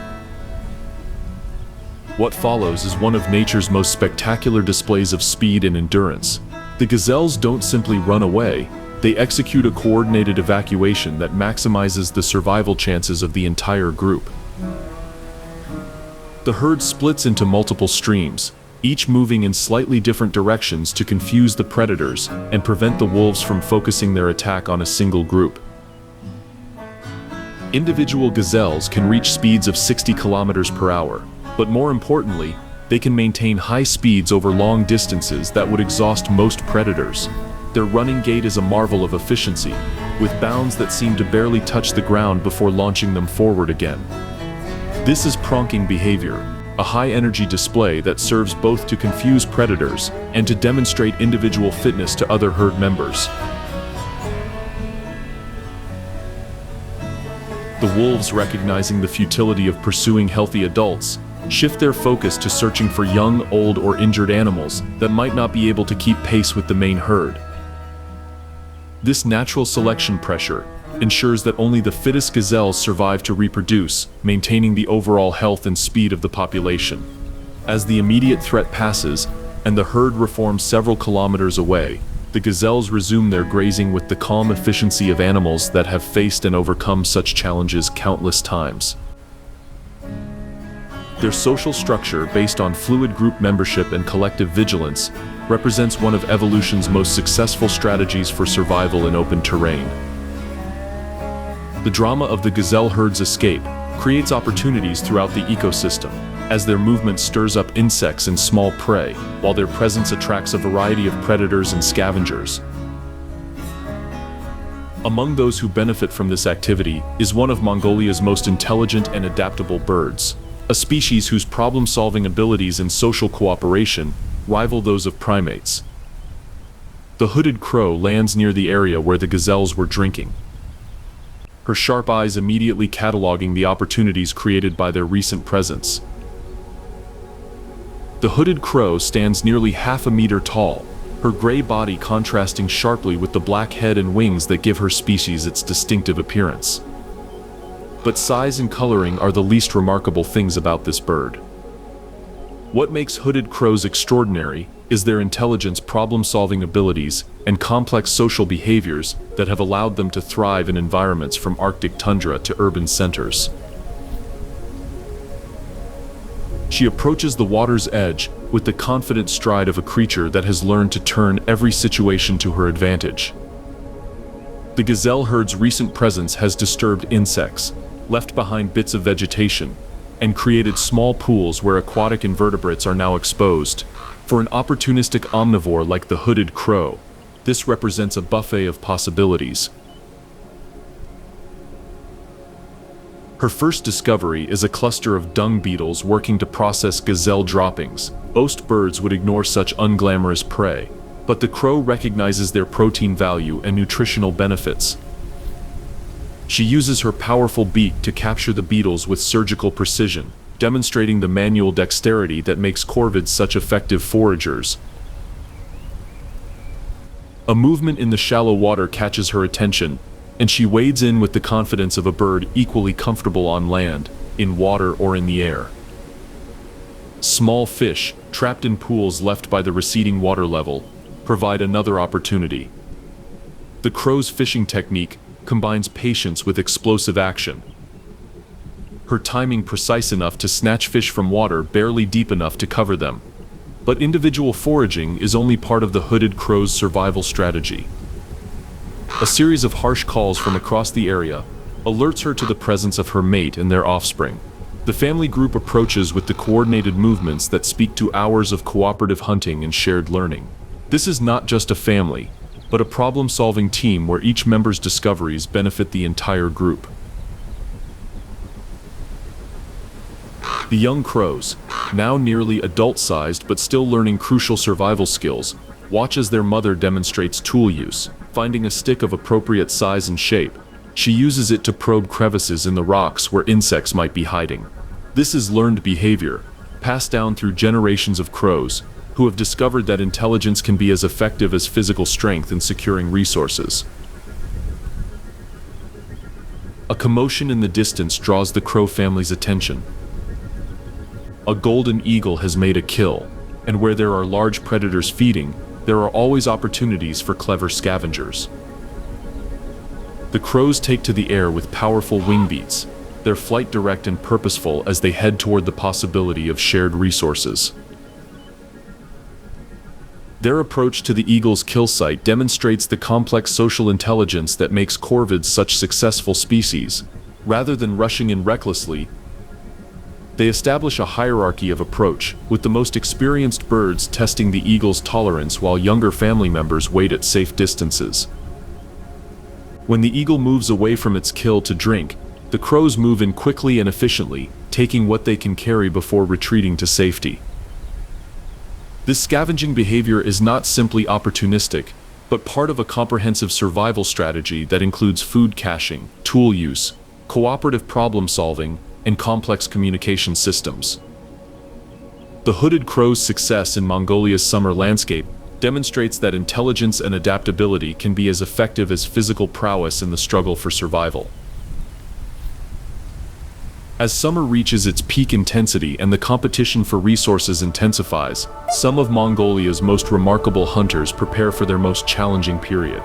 What follows is one of nature's most spectacular displays of speed and endurance. The gazelles don't simply run away, they execute a coordinated evacuation that maximizes the survival chances of the entire group. The herd splits into multiple streams, each moving in slightly different directions to confuse the predators and prevent the wolves from focusing their attack on a single group. Individual gazelles can reach speeds of 60 kilometers per hour, but more importantly, they can maintain high speeds over long distances that would exhaust most predators. Their running gait is a marvel of efficiency, with bounds that seem to barely touch the ground before launching them forward again. This is pronking behavior, a high-energy display that serves both to confuse predators and to demonstrate individual fitness to other herd members. The wolves, recognizing the futility of pursuing healthy adults, shift their focus to searching for young, old, or injured animals that might not be able to keep pace with the main herd. This natural selection pressure ensures that only the fittest gazelles survive to reproduce, maintaining the overall health and speed of the population. As the immediate threat passes, and the herd reforms several kilometers away, the gazelles resume their grazing with the calm efficiency of animals that have faced and overcome such challenges countless times. Their social structure, based on fluid group membership and collective vigilance, represents one of evolution's most successful strategies for survival in open terrain. The drama of the gazelle herd's escape creates opportunities throughout the ecosystem, as their movement stirs up insects and small prey, while their presence attracts a variety of predators and scavengers. Among those who benefit from this activity is one of Mongolia's most intelligent and adaptable birds, a species whose problem-solving abilities and social cooperation rival those of primates. The hooded crow lands near the area where the gazelles were drinking, her sharp eyes immediately cataloging the opportunities created by their recent presence. The hooded crow stands nearly half a meter tall, her gray body contrasting sharply with the black head and wings that give her species its distinctive appearance. But size and coloring are the least remarkable things about this bird. What makes hooded crows extraordinary is their intelligence, problem-solving abilities, and complex social behaviors that have allowed them to thrive in environments from Arctic tundra to urban centers. She approaches the water's edge with the confident stride of a creature that has learned to turn every situation to her advantage. The gazelle herd's recent presence has disturbed insects, left behind bits of vegetation, and created small pools where aquatic invertebrates are now exposed. For an opportunistic omnivore like the hooded crow, this represents a buffet of possibilities. Her first discovery is a cluster of dung beetles working to process gazelle droppings. Most birds would ignore such unglamorous prey, but the crow recognizes their protein value and nutritional benefits. She uses her powerful beak to capture the beetles with surgical precision, demonstrating the manual dexterity that makes corvids such effective foragers. A movement in the shallow water catches her attention, and she wades in with the confidence of a bird equally comfortable on land, in water, or in the air. Small fish, trapped in pools left by the receding water level, provide another opportunity. The crow's fishing technique combines patience with explosive action, her timing precise enough to snatch fish from water barely deep enough to cover them. But individual foraging is only part of the hooded crow's survival strategy. A series of harsh calls from across the area alerts her to the presence of her mate and their offspring. The family group approaches with the coordinated movements that speak to hours of cooperative hunting and shared learning. This is not just a family, but a problem-solving team where each member's discoveries benefit the entire group. The young crows, now nearly adult-sized but still learning crucial survival skills, watch as their mother demonstrates tool use. Finding a stick of appropriate size and shape, she uses it to probe crevices in the rocks where insects might be hiding. This is learned behavior, passed down through generations of crows, who have discovered that intelligence can be as effective as physical strength in securing resources. A commotion in the distance draws the crow family's attention. A golden eagle has made a kill, and where there are large predators feeding, there are always opportunities for clever scavengers. The crows take to the air with powerful wing beats, their flight direct and purposeful as they head toward the possibility of shared resources. Their approach to the eagle's kill site demonstrates the complex social intelligence that makes corvids such successful species. Rather than rushing in recklessly, they establish a hierarchy of approach, with the most experienced birds testing the eagle's tolerance while younger family members wait at safe distances. When the eagle moves away from its kill to drink, the crows move in quickly and efficiently, taking what they can carry before retreating to safety. This scavenging behavior is not simply opportunistic, but part of a comprehensive survival strategy that includes food caching, tool use, cooperative problem solving, and complex communication systems. The hooded crow's success in Mongolia's summer landscape demonstrates that intelligence and adaptability can be as effective as physical prowess in the struggle for survival. As summer reaches its peak intensity and the competition for resources intensifies, some of Mongolia's most remarkable hunters prepare for their most challenging period.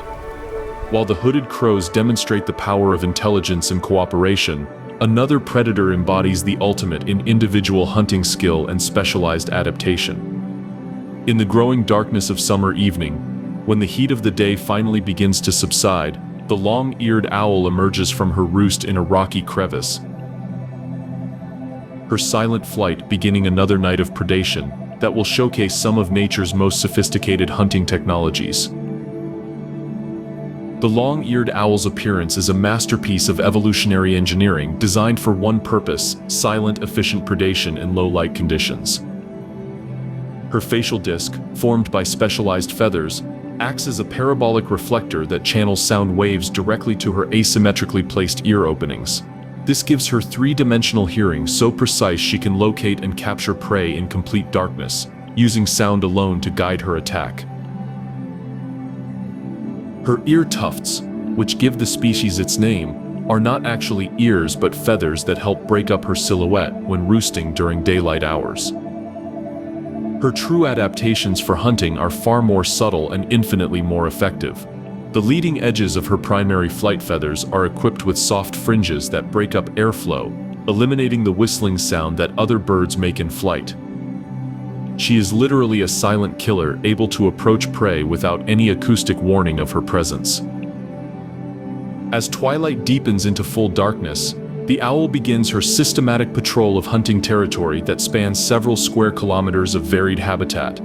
While the hooded crows demonstrate the power of intelligence and cooperation, another predator embodies the ultimate in individual hunting skill and specialized adaptation. In the growing darkness of summer evening, when the heat of the day finally begins to subside, the long-eared owl emerges from her roost in a rocky crevice, her silent flight beginning another night of predation that will showcase some of nature's most sophisticated hunting technologies. The long-eared owl's appearance is a masterpiece of evolutionary engineering designed for one purpose: silent, efficient predation in low-light conditions. Her facial disc, formed by specialized feathers, acts as a parabolic reflector that channels sound waves directly to her asymmetrically placed ear openings. This gives her three-dimensional hearing so precise she can locate and capture prey in complete darkness, using sound alone to guide her attack. Her ear tufts, which give the species its name, are not actually ears but feathers that help break up her silhouette when roosting during daylight hours. Her true adaptations for hunting are far more subtle and infinitely more effective. The leading edges of her primary flight feathers are equipped with soft fringes that break up airflow, eliminating the whistling sound that other birds make in flight. She is literally a silent killer, able to approach prey without any acoustic warning of her presence. As twilight deepens into full darkness, the owl begins her systematic patrol of hunting territory that spans several square kilometers of varied habitat.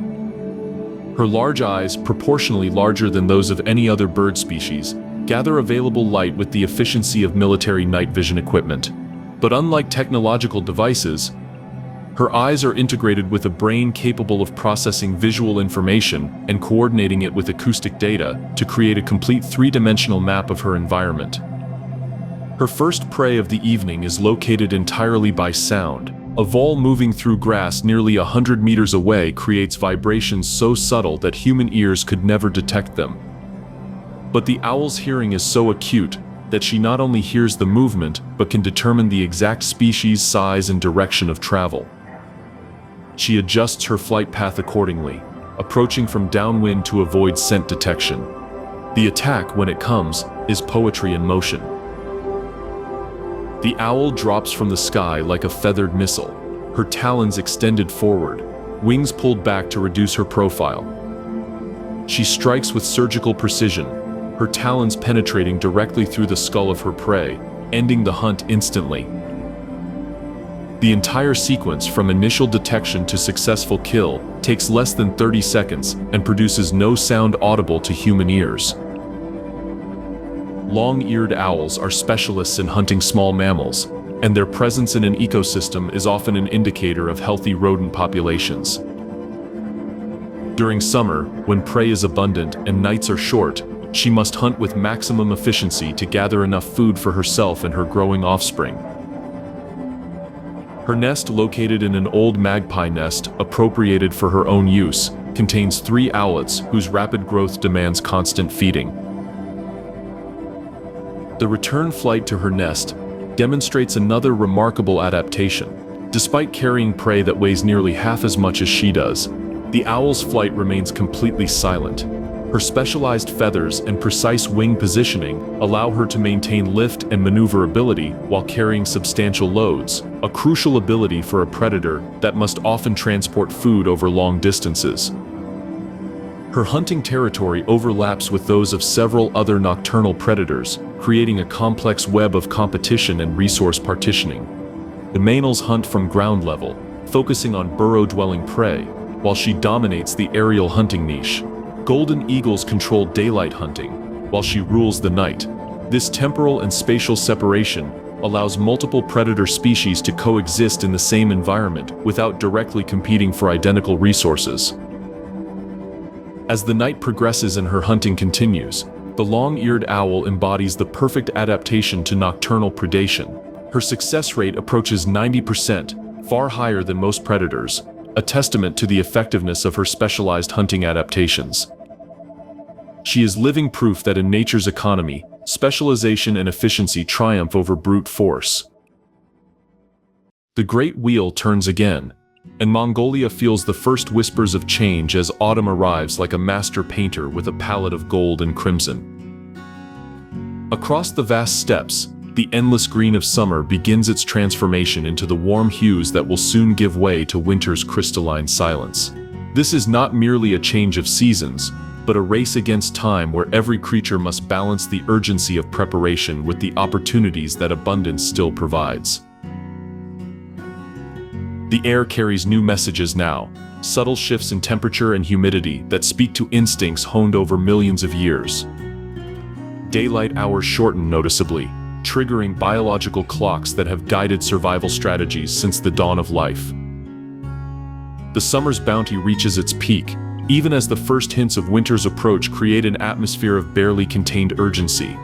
Her large eyes, proportionally larger than those of any other bird species, gather available light with the efficiency of military night vision equipment. But unlike technological devices, her eyes are integrated with a brain capable of processing visual information and coordinating it with acoustic data to create a complete three-dimensional map of her environment. Her first prey of the evening is located entirely by sound. A vole moving through grass nearly 100 meters away creates vibrations so subtle that human ears could never detect them. But the owl's hearing is so acute that she not only hears the movement but can determine the exact species, size, and direction of travel. She adjusts her flight path accordingly, approaching from downwind to avoid scent detection. The attack, when it comes, is poetry in motion. The owl drops from the sky like a feathered missile, her talons extended forward, wings pulled back to reduce her profile. She strikes with surgical precision, her talons penetrating directly through the skull of her prey, ending the hunt instantly. The entire sequence, from initial detection to successful kill, takes less than 30 seconds and produces no sound audible to human ears. Long-eared owls are specialists in hunting small mammals, and their presence in an ecosystem is often an indicator of healthy rodent populations. During summer, when prey is abundant and nights are short, she must hunt with maximum efficiency to gather enough food for herself and her growing offspring. Her nest, located in an old magpie nest appropriated for her own use, contains 3 owlets whose rapid growth demands constant feeding. The return flight to her nest demonstrates another remarkable adaptation. Despite carrying prey that weighs nearly half as much as she does, the owl's flight remains completely silent. Her specialized feathers and precise wing positioning allow her to maintain lift and maneuverability while carrying substantial loads, a crucial ability for a predator that must often transport food over long distances. Her hunting territory overlaps with those of several other nocturnal predators, creating a complex web of competition and resource partitioning. The males hunt from ground level, focusing on burrow-dwelling prey, while she dominates the aerial hunting niche. Golden eagles control daylight hunting, while she rules the night. This temporal and spatial separation allows multiple predator species to coexist in the same environment without directly competing for identical resources. As the night progresses and her hunting continues, the long-eared owl embodies the perfect adaptation to nocturnal predation. Her success rate approaches 90%, far higher than most predators, a testament to the effectiveness of her specialized hunting adaptations. She is living proof that in nature's economy, specialization and efficiency triumph over brute force. The great wheel turns again, and Mongolia feels the first whispers of change as autumn arrives like a master painter with a palette of gold and crimson. Across the vast steppes, the endless green of summer begins its transformation into the warm hues that will soon give way to winter's crystalline silence. This is not merely a change of seasons, but a race against time where every creature must balance the urgency of preparation with the opportunities that abundance still provides. The air carries new messages now, subtle shifts in temperature and humidity that speak to instincts honed over millions of years. Daylight hours shorten noticeably, triggering biological clocks that have guided survival strategies since the dawn of life. The summer's bounty reaches its peak, even as the first hints of winter's approach create an atmosphere of barely contained urgency.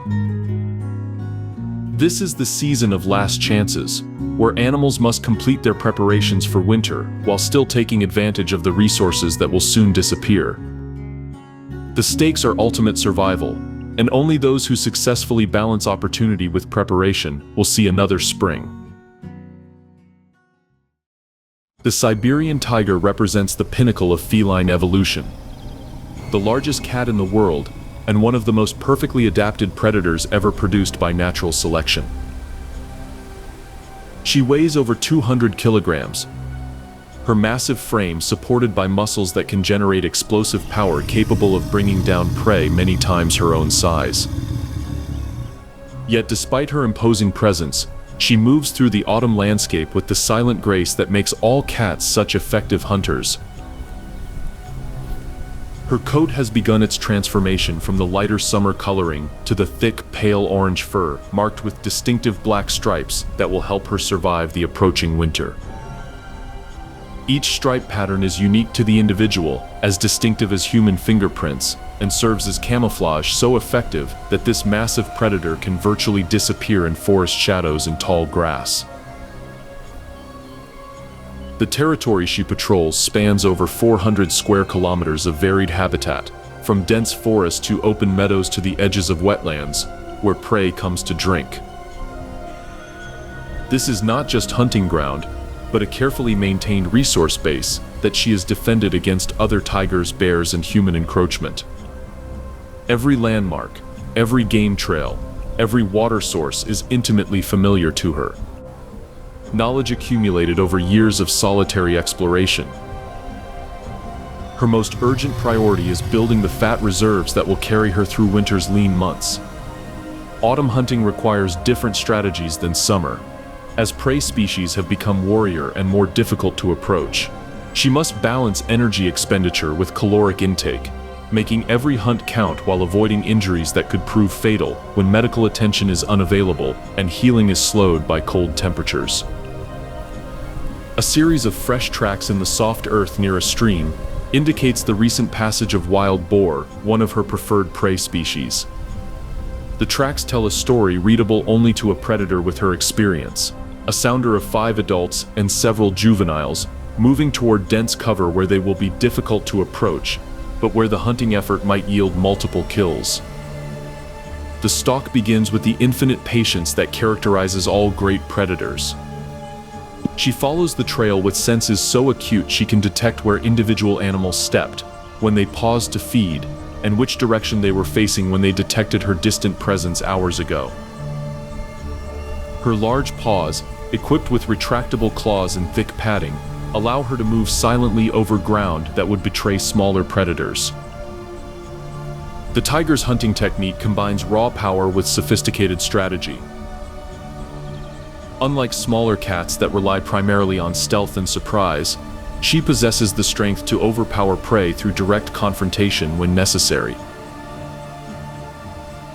This is the season of last chances, where animals must complete their preparations for winter while still taking advantage of the resources that will soon disappear. The stakes are ultimate survival, and only those who successfully balance opportunity with preparation will see another spring. The Siberian tiger represents the pinnacle of feline evolution. The largest cat in the world, and one of the most perfectly adapted predators ever produced by natural selection. She weighs over 200 kilograms. Her massive frame supported by muscles that can generate explosive power capable of bringing down prey many times her own size. Yet despite her imposing presence, she moves through the autumn landscape with the silent grace that makes all cats such effective hunters. Her coat has begun its transformation from the lighter summer coloring to the thick, pale orange fur, marked with distinctive black stripes that will help her survive the approaching winter. Each stripe pattern is unique to the individual, as distinctive as human fingerprints, and serves as camouflage so effective that this massive predator can virtually disappear in forest shadows and tall grass. The territory she patrols spans over 400 square kilometers of varied habitat, from dense forests to open meadows to the edges of wetlands, where prey comes to drink. This is not just hunting ground, but a carefully maintained resource base that she has defended against other tigers, bears, and human encroachment. Every landmark, every game trail, every water source is intimately familiar to her. Knowledge accumulated over years of solitary exploration. Her most urgent priority is building the fat reserves that will carry her through winter's lean months. Autumn hunting requires different strategies than summer, as prey species have become warier and more difficult to approach. She must balance energy expenditure with caloric intake, making every hunt count while avoiding injuries that could prove fatal when medical attention is unavailable and healing is slowed by cold temperatures. A series of fresh tracks in the soft earth near a stream indicates the recent passage of wild boar, one of her preferred prey species. The tracks tell a story readable only to a predator with her experience, a sounder of 5 adults and several juveniles, moving toward dense cover where they will be difficult to approach, but where the hunting effort might yield multiple kills. The stalk begins with the infinite patience that characterizes all great predators. She follows the trail with senses so acute she can detect where individual animals stepped, when they paused to feed, and which direction they were facing when they detected her distant presence hours ago. Her large paws, equipped with retractable claws and thick padding, allow her to move silently over ground that would betray smaller predators. The tiger's hunting technique combines raw power with sophisticated strategy. Unlike smaller cats that rely primarily on stealth and surprise, she possesses the strength to overpower prey through direct confrontation when necessary.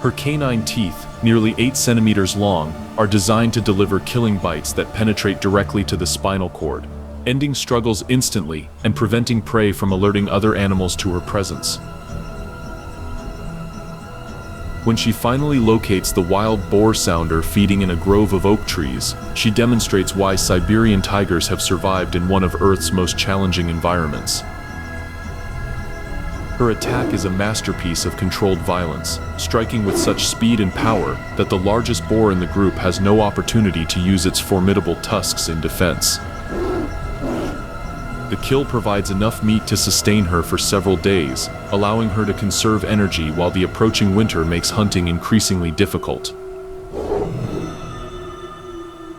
Her canine teeth, nearly 8 centimeters long, are designed to deliver killing bites that penetrate directly to the spinal cord, ending struggles instantly and preventing prey from alerting other animals to her presence. When she finally locates the wild boar sounder feeding in a grove of oak trees, she demonstrates why Siberian tigers have survived in one of Earth's most challenging environments. Her attack is a masterpiece of controlled violence, striking with such speed and power that the largest boar in the group has no opportunity to use its formidable tusks in defense. The kill provides enough meat to sustain her for several days, allowing her to conserve energy while the approaching winter makes hunting increasingly difficult.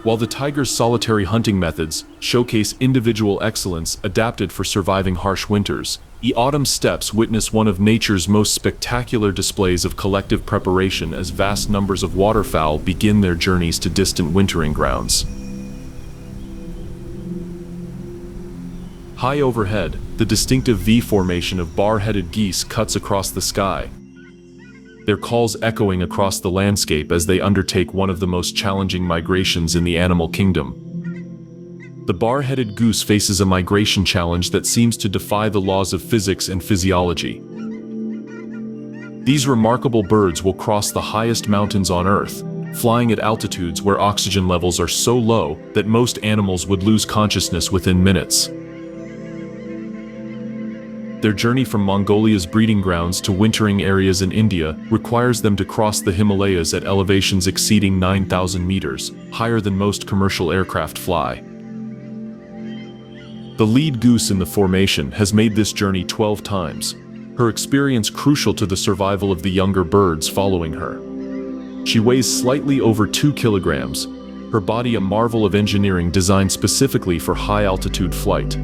While the tiger's solitary hunting methods showcase individual excellence adapted for surviving harsh winters, the autumn steppes witness one of nature's most spectacular displays of collective preparation as vast numbers of waterfowl begin their journeys to distant wintering grounds. High overhead, the distinctive V formation of bar-headed geese cuts across the sky, their calls echoing across the landscape as they undertake one of the most challenging migrations in the animal kingdom. The bar-headed goose faces a migration challenge that seems to defy the laws of physics and physiology. These remarkable birds will cross the highest mountains on Earth, flying at altitudes where oxygen levels are so low that most animals would lose consciousness within minutes. Their journey from Mongolia's breeding grounds to wintering areas in India requires them to cross the Himalayas at elevations exceeding 9,000 meters, higher than most commercial aircraft fly. The lead goose in the formation has made this journey 12 times, her experience crucial to the survival of the younger birds following her. She weighs slightly over 2 kilograms, her body a marvel of engineering designed specifically for high-altitude flight.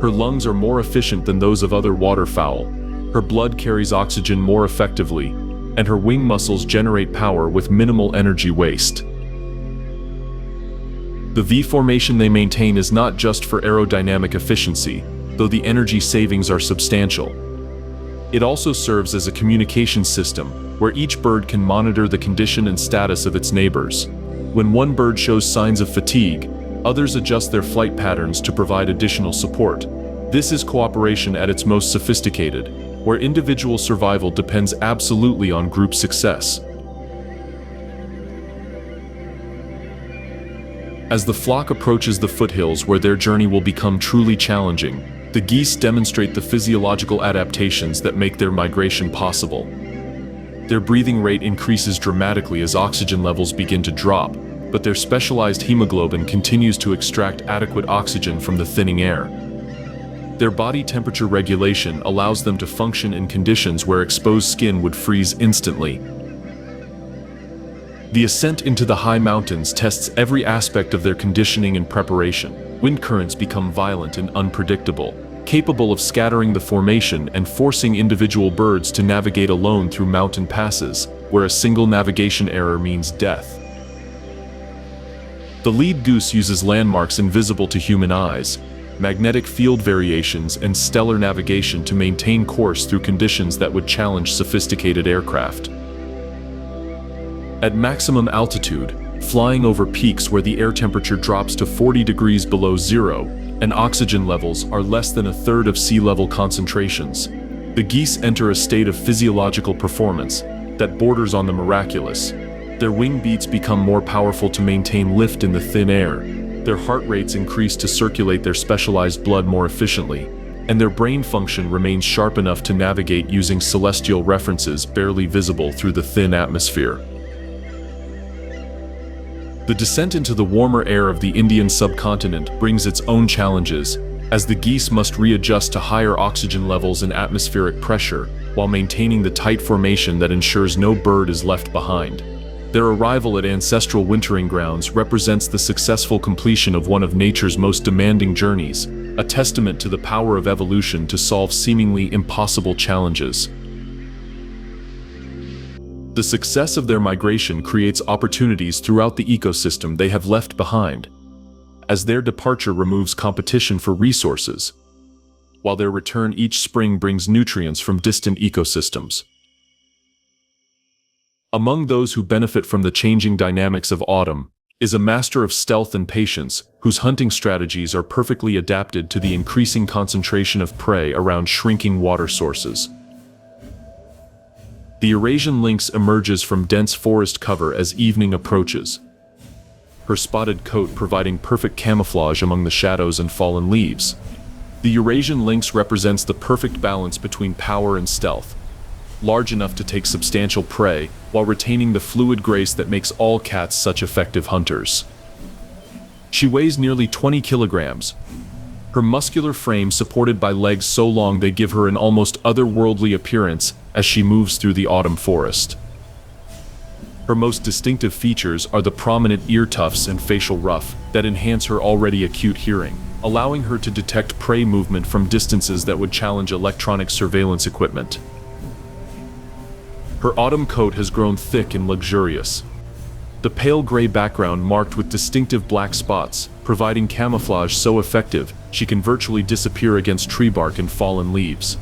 Her lungs are more efficient than those of other waterfowl, her blood carries oxygen more effectively, and her wing muscles generate power with minimal energy waste. The V formation they maintain is not just for aerodynamic efficiency, though the energy savings are substantial. It also serves as a communication system, where each bird can monitor the condition and status of its neighbors. When one bird shows signs of fatigue, others adjust their flight patterns to provide additional support. This is cooperation at its most sophisticated, where individual survival depends absolutely on group success. As the flock approaches the foothills where their journey will become truly challenging, the geese demonstrate the physiological adaptations that make their migration possible. Their breathing rate increases dramatically as oxygen levels begin to drop, but their specialized hemoglobin continues to extract adequate oxygen from the thinning air. Their body temperature regulation allows them to function in conditions where exposed skin would freeze instantly. The ascent into the high mountains tests every aspect of their conditioning and preparation. Wind currents become violent and unpredictable, capable of scattering the formation and forcing individual birds to navigate alone through mountain passes, where a single navigation error means death. The lead goose uses landmarks invisible to human eyes, magnetic field variations, and stellar navigation to maintain course through conditions that would challenge sophisticated aircraft. At maximum altitude, flying over peaks where the air temperature drops to 40 degrees below zero, and oxygen levels are less than a third of sea level concentrations. The geese enter a state of physiological performance that borders on the miraculous. Their wing beats become more powerful to maintain lift in the thin air. Their heart rates increase to circulate their specialized blood more efficiently, and their brain function remains sharp enough to navigate using celestial references barely visible through the thin atmosphere. The descent into the warmer air of the Indian subcontinent brings its own challenges, as the geese must readjust to higher oxygen levels and atmospheric pressure while maintaining the tight formation that ensures no bird is left behind. Their arrival at ancestral wintering grounds represents the successful completion of one of nature's most demanding journeys, a testament to the power of evolution to solve seemingly impossible challenges. The success of their migration creates opportunities throughout the ecosystem they have left behind, as their departure removes competition for resources, while their return each spring brings nutrients from distant ecosystems. Among those who benefit from the changing dynamics of autumn is a master of stealth and patience, whose hunting strategies are perfectly adapted to the increasing concentration of prey around shrinking water sources. The Eurasian lynx emerges from dense forest cover as evening approaches, her spotted coat providing perfect camouflage among the shadows and fallen leaves. The Eurasian lynx represents the perfect balance between power and stealth, large enough to take substantial prey while retaining the fluid grace that makes all cats such effective hunters. She weighs nearly 20 kilograms, her muscular frame supported by legs so long they give her an almost otherworldly appearance as she moves through the autumn forest. Her most distinctive features are the prominent ear tufts and facial ruff that enhance her already acute hearing, allowing her to detect prey movement from distances that would challenge electronic surveillance equipment. Her autumn coat has grown thick and luxurious, the pale gray background marked with distinctive black spots, providing camouflage so effective she can virtually disappear against tree bark and fallen leaves.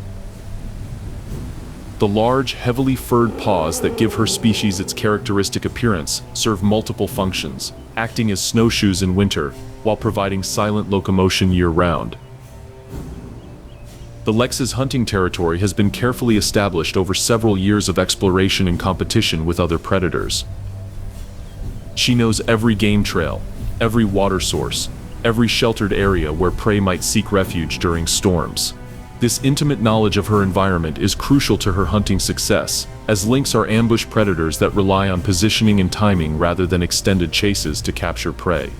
The large, heavily furred paws that give her species its characteristic appearance serve multiple functions, acting as snowshoes in winter while providing silent locomotion year-round. The lynx's hunting territory has been carefully established over several years of exploration and competition with other predators. She knows every game trail, every water source, every sheltered area where prey might seek refuge during storms. This intimate knowledge of her environment is crucial to her hunting success, as lynx are ambush predators that rely on positioning and timing rather than extended chases to capture prey.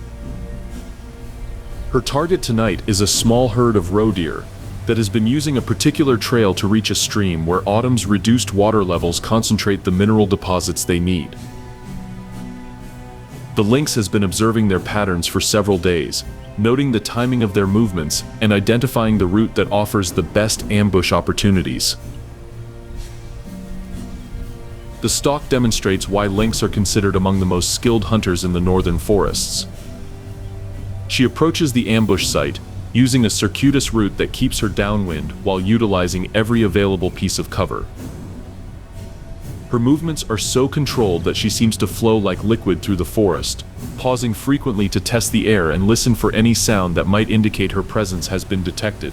Her target tonight is a small herd of roe deer that has been using a particular trail to reach a stream where autumn's reduced water levels concentrate the mineral deposits they need. The lynx has been observing their patterns for several days, noting the timing of their movements and identifying the route that offers the best ambush opportunities. The stalk demonstrates why lynx are considered among the most skilled hunters in the northern forests. She approaches the ambush site, using a circuitous route that keeps her downwind while utilizing every available piece of cover. Her movements are so controlled that she seems to flow like liquid through the forest, pausing frequently to test the air and listen for any sound that might indicate her presence has been detected.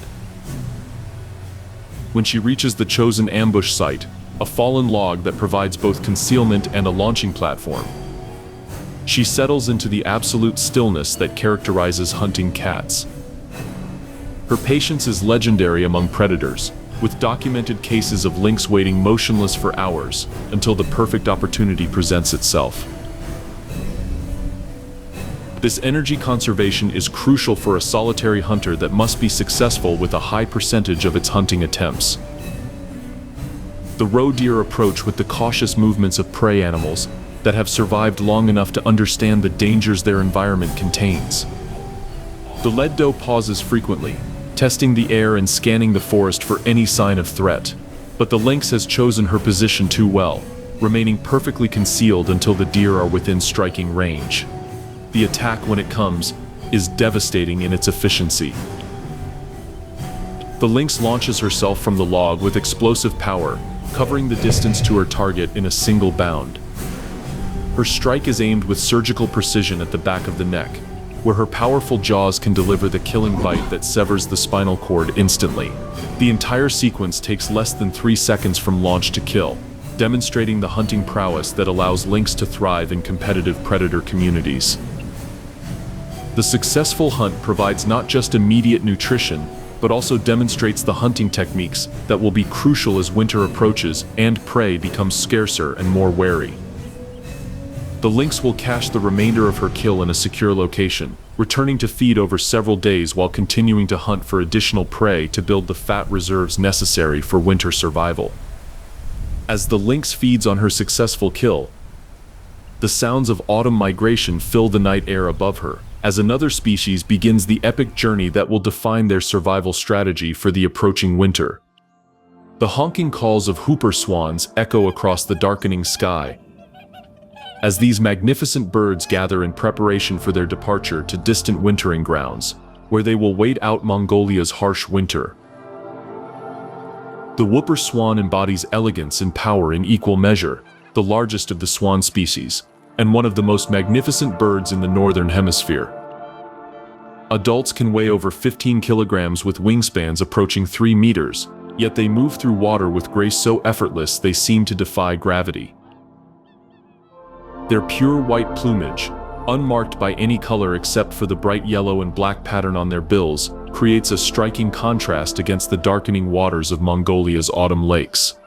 When she reaches the chosen ambush site, a fallen log that provides both concealment and a launching platform, she settles into the absolute stillness that characterizes hunting cats. Her patience is legendary among predators, with documented cases of lynx waiting motionless for hours until the perfect opportunity presents itself. This energy conservation is crucial for a solitary hunter that must be successful with a high percentage of its hunting attempts. The roe deer approach with the cautious movements of prey animals that have survived long enough to understand the dangers their environment contains. The lead doe pauses frequently, testing the air and scanning the forest for any sign of threat, but the lynx has chosen her position too well, remaining perfectly concealed until the deer are within striking range. The attack, when it comes, is devastating in its efficiency. The lynx launches herself from the log with explosive power, covering the distance to her target in a single bound. Her strike is aimed with surgical precision at the back of the neck, where her powerful jaws can deliver the killing bite that severs the spinal cord instantly. The entire sequence takes less than 3 seconds from launch to kill, demonstrating the hunting prowess that allows lynx to thrive in competitive predator communities. The successful hunt provides not just immediate nutrition, but also demonstrates the hunting techniques that will be crucial as winter approaches and prey becomes scarcer and more wary. The lynx will cache the remainder of her kill in a secure location, returning to feed over several days while continuing to hunt for additional prey to build the fat reserves necessary for winter survival. As the lynx feeds on her successful kill, the sounds of autumn migration fill the night air above her, as another species begins the epic journey that will define their survival strategy for the approaching winter. The honking calls of hooper swans echo across the darkening sky, as these magnificent birds gather in preparation for their departure to distant wintering grounds, where they will wait out Mongolia's harsh winter. The whooper swan embodies elegance and power in equal measure, the largest of the swan species, and one of the most magnificent birds in the northern hemisphere. Adults can weigh over 15 kilograms with wingspans approaching 3 meters, yet they move through water with grace so effortless they seem to defy gravity. Their pure white plumage, unmarked by any color except for the bright yellow and black pattern on their bills, creates a striking contrast against the darkening waters of Mongolia's autumn lakes.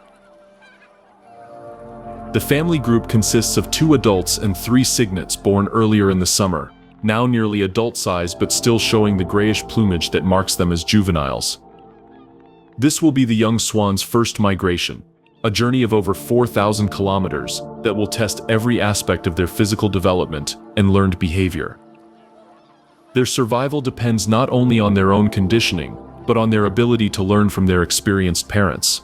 The family group consists of 2 adults and 3 cygnets born earlier in the summer, now nearly adult-sized but still showing the grayish plumage that marks them as juveniles. This will be the young swans' first migration, a journey of over 4,000 kilometers that will test every aspect of their physical development and learned behavior. Their survival depends not only on their own conditioning, but on their ability to learn from their experienced parents.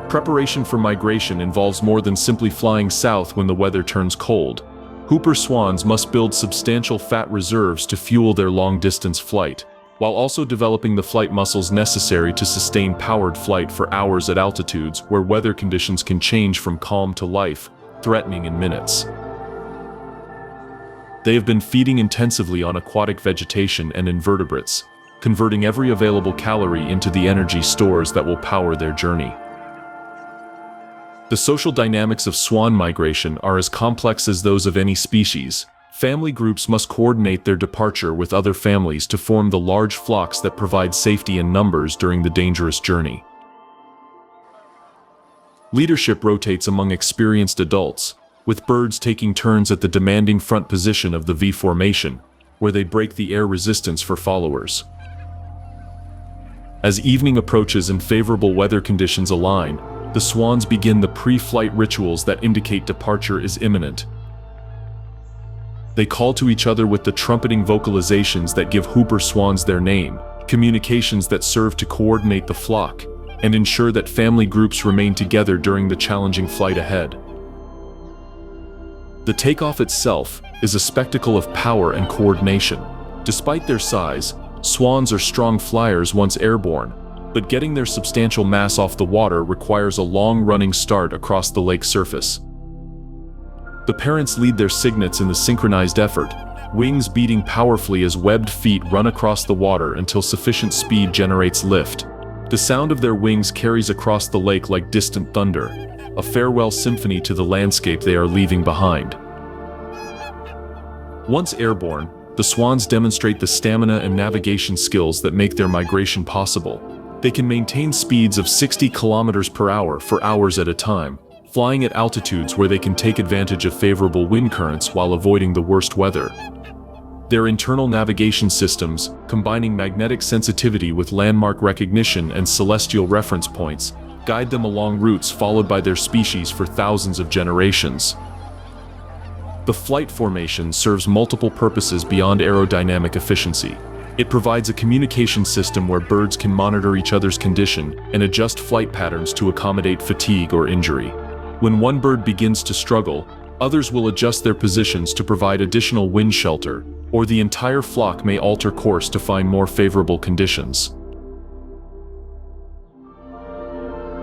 Preparation for migration involves more than simply flying south when the weather turns cold. Hooper swans must build substantial fat reserves to fuel their long-distance flight, while also developing the flight muscles necessary to sustain powered flight for hours at altitudes where weather conditions can change from calm to life-threatening in minutes. They have been feeding intensively on aquatic vegetation and invertebrates, converting every available calorie into the energy stores that will power their journey. The social dynamics of swan migration are as complex as those of any species. Family groups must coordinate their departure with other families to form the large flocks that provide safety in numbers during the dangerous journey. Leadership rotates among experienced adults, with birds taking turns at the demanding front position of the V formation, where they break the air resistance for followers. As evening approaches and favorable weather conditions align, the swans begin the pre-flight rituals that indicate departure is imminent. They call to each other with the trumpeting vocalizations that give hooper swans their name, communications that serve to coordinate the flock, and ensure that family groups remain together during the challenging flight ahead. The takeoff itself is a spectacle of power and coordination. Despite their size, swans are strong flyers once airborne, but getting their substantial mass off the water requires a long-running start across the lake surface. The parents lead their cygnets in the synchronized effort, wings beating powerfully as webbed feet run across the water until sufficient speed generates lift. The sound of their wings carries across the lake like distant thunder, a farewell symphony to the landscape they are leaving behind. Once airborne, the swans demonstrate the stamina and navigation skills that make their migration possible. They can maintain speeds of 60 kilometers per hour for hours at a time, flying at altitudes where they can take advantage of favorable wind currents while avoiding the worst weather. Their internal navigation systems, combining magnetic sensitivity with landmark recognition and celestial reference points, guide them along routes followed by their species for thousands of generations. The flight formation serves multiple purposes beyond aerodynamic efficiency. It provides a communication system where birds can monitor each other's condition and adjust flight patterns to accommodate fatigue or injury. When one bird begins to struggle, others will adjust their positions to provide additional wind shelter, or the entire flock may alter course to find more favorable conditions.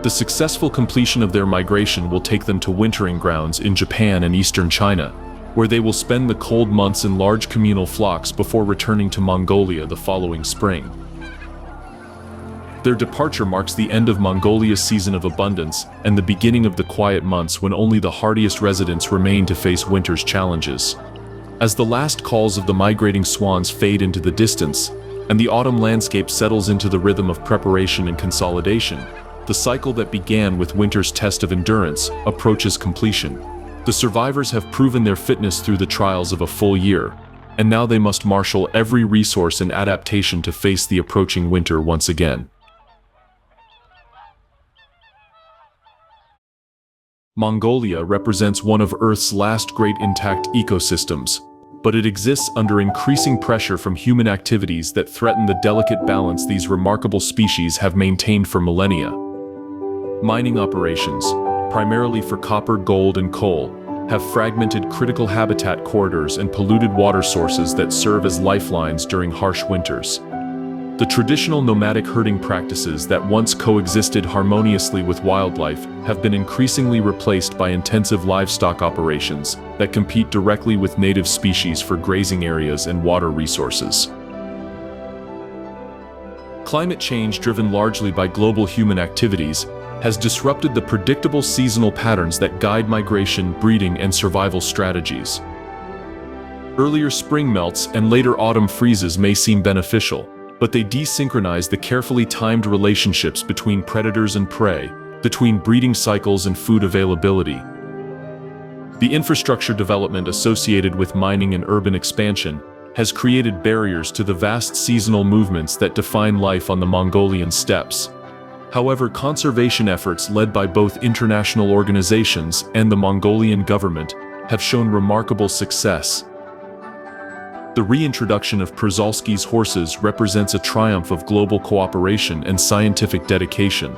The successful completion of their migration will take them to wintering grounds in Japan and eastern China, where they will spend the cold months in large communal flocks before returning to Mongolia the following spring. Their departure marks the end of Mongolia's season of abundance and the beginning of the quiet months when only the hardiest residents remain to face winter's challenges. As the last calls of the migrating swans fade into the distance, and the autumn landscape settles into the rhythm of preparation and consolidation, the cycle that began with winter's test of endurance approaches completion. The survivors have proven their fitness through the trials of a full year, and now they must marshal every resource and adaptation to face the approaching winter once again. Mongolia represents one of Earth's last great intact ecosystems, but it exists under increasing pressure from human activities that threaten the delicate balance these remarkable species have maintained for millennia. Mining operations, primarily for copper, gold, and coal, have fragmented critical habitat corridors and polluted water sources that serve as lifelines during harsh winters. The traditional nomadic herding practices that once coexisted harmoniously with wildlife have been increasingly replaced by intensive livestock operations that compete directly with native species for grazing areas and water resources. Climate change, driven largely by global human activities, has disrupted the predictable seasonal patterns that guide migration, breeding, and survival strategies. Earlier spring melts and later autumn freezes may seem beneficial, but they desynchronize the carefully timed relationships between predators and prey, between breeding cycles and food availability. The infrastructure development associated with mining and urban expansion has created barriers to the vast seasonal movements that define life on the Mongolian steppes. However, conservation efforts led by both international organizations and the Mongolian government have shown remarkable success. The reintroduction of Przalski's horses represents a triumph of global cooperation and scientific dedication.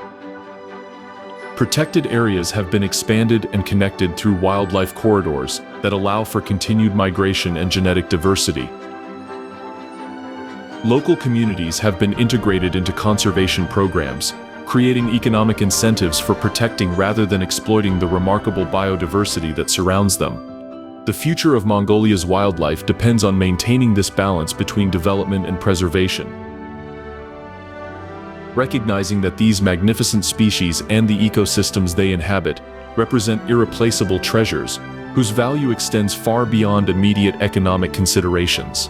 Protected areas have been expanded and connected through wildlife corridors that allow for continued migration and genetic diversity. Local communities have been integrated into conservation programs, creating economic incentives for protecting rather than exploiting the remarkable biodiversity that surrounds them. The future of Mongolia's wildlife depends on maintaining this balance between development and preservation. Recognizing that these magnificent species and the ecosystems they inhabit represent irreplaceable treasures, whose value extends far beyond immediate economic considerations.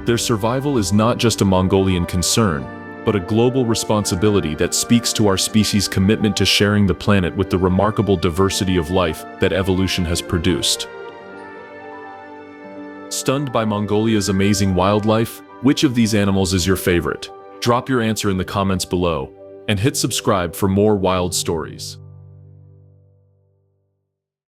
Their survival is not just a Mongolian concern, but a global responsibility that speaks to our species' commitment to sharing the planet with the remarkable diversity of life that evolution has produced. Stunned by Mongolia's amazing wildlife? Which of these animals is your favorite? Drop your answer in the comments below, and hit subscribe for more wild stories.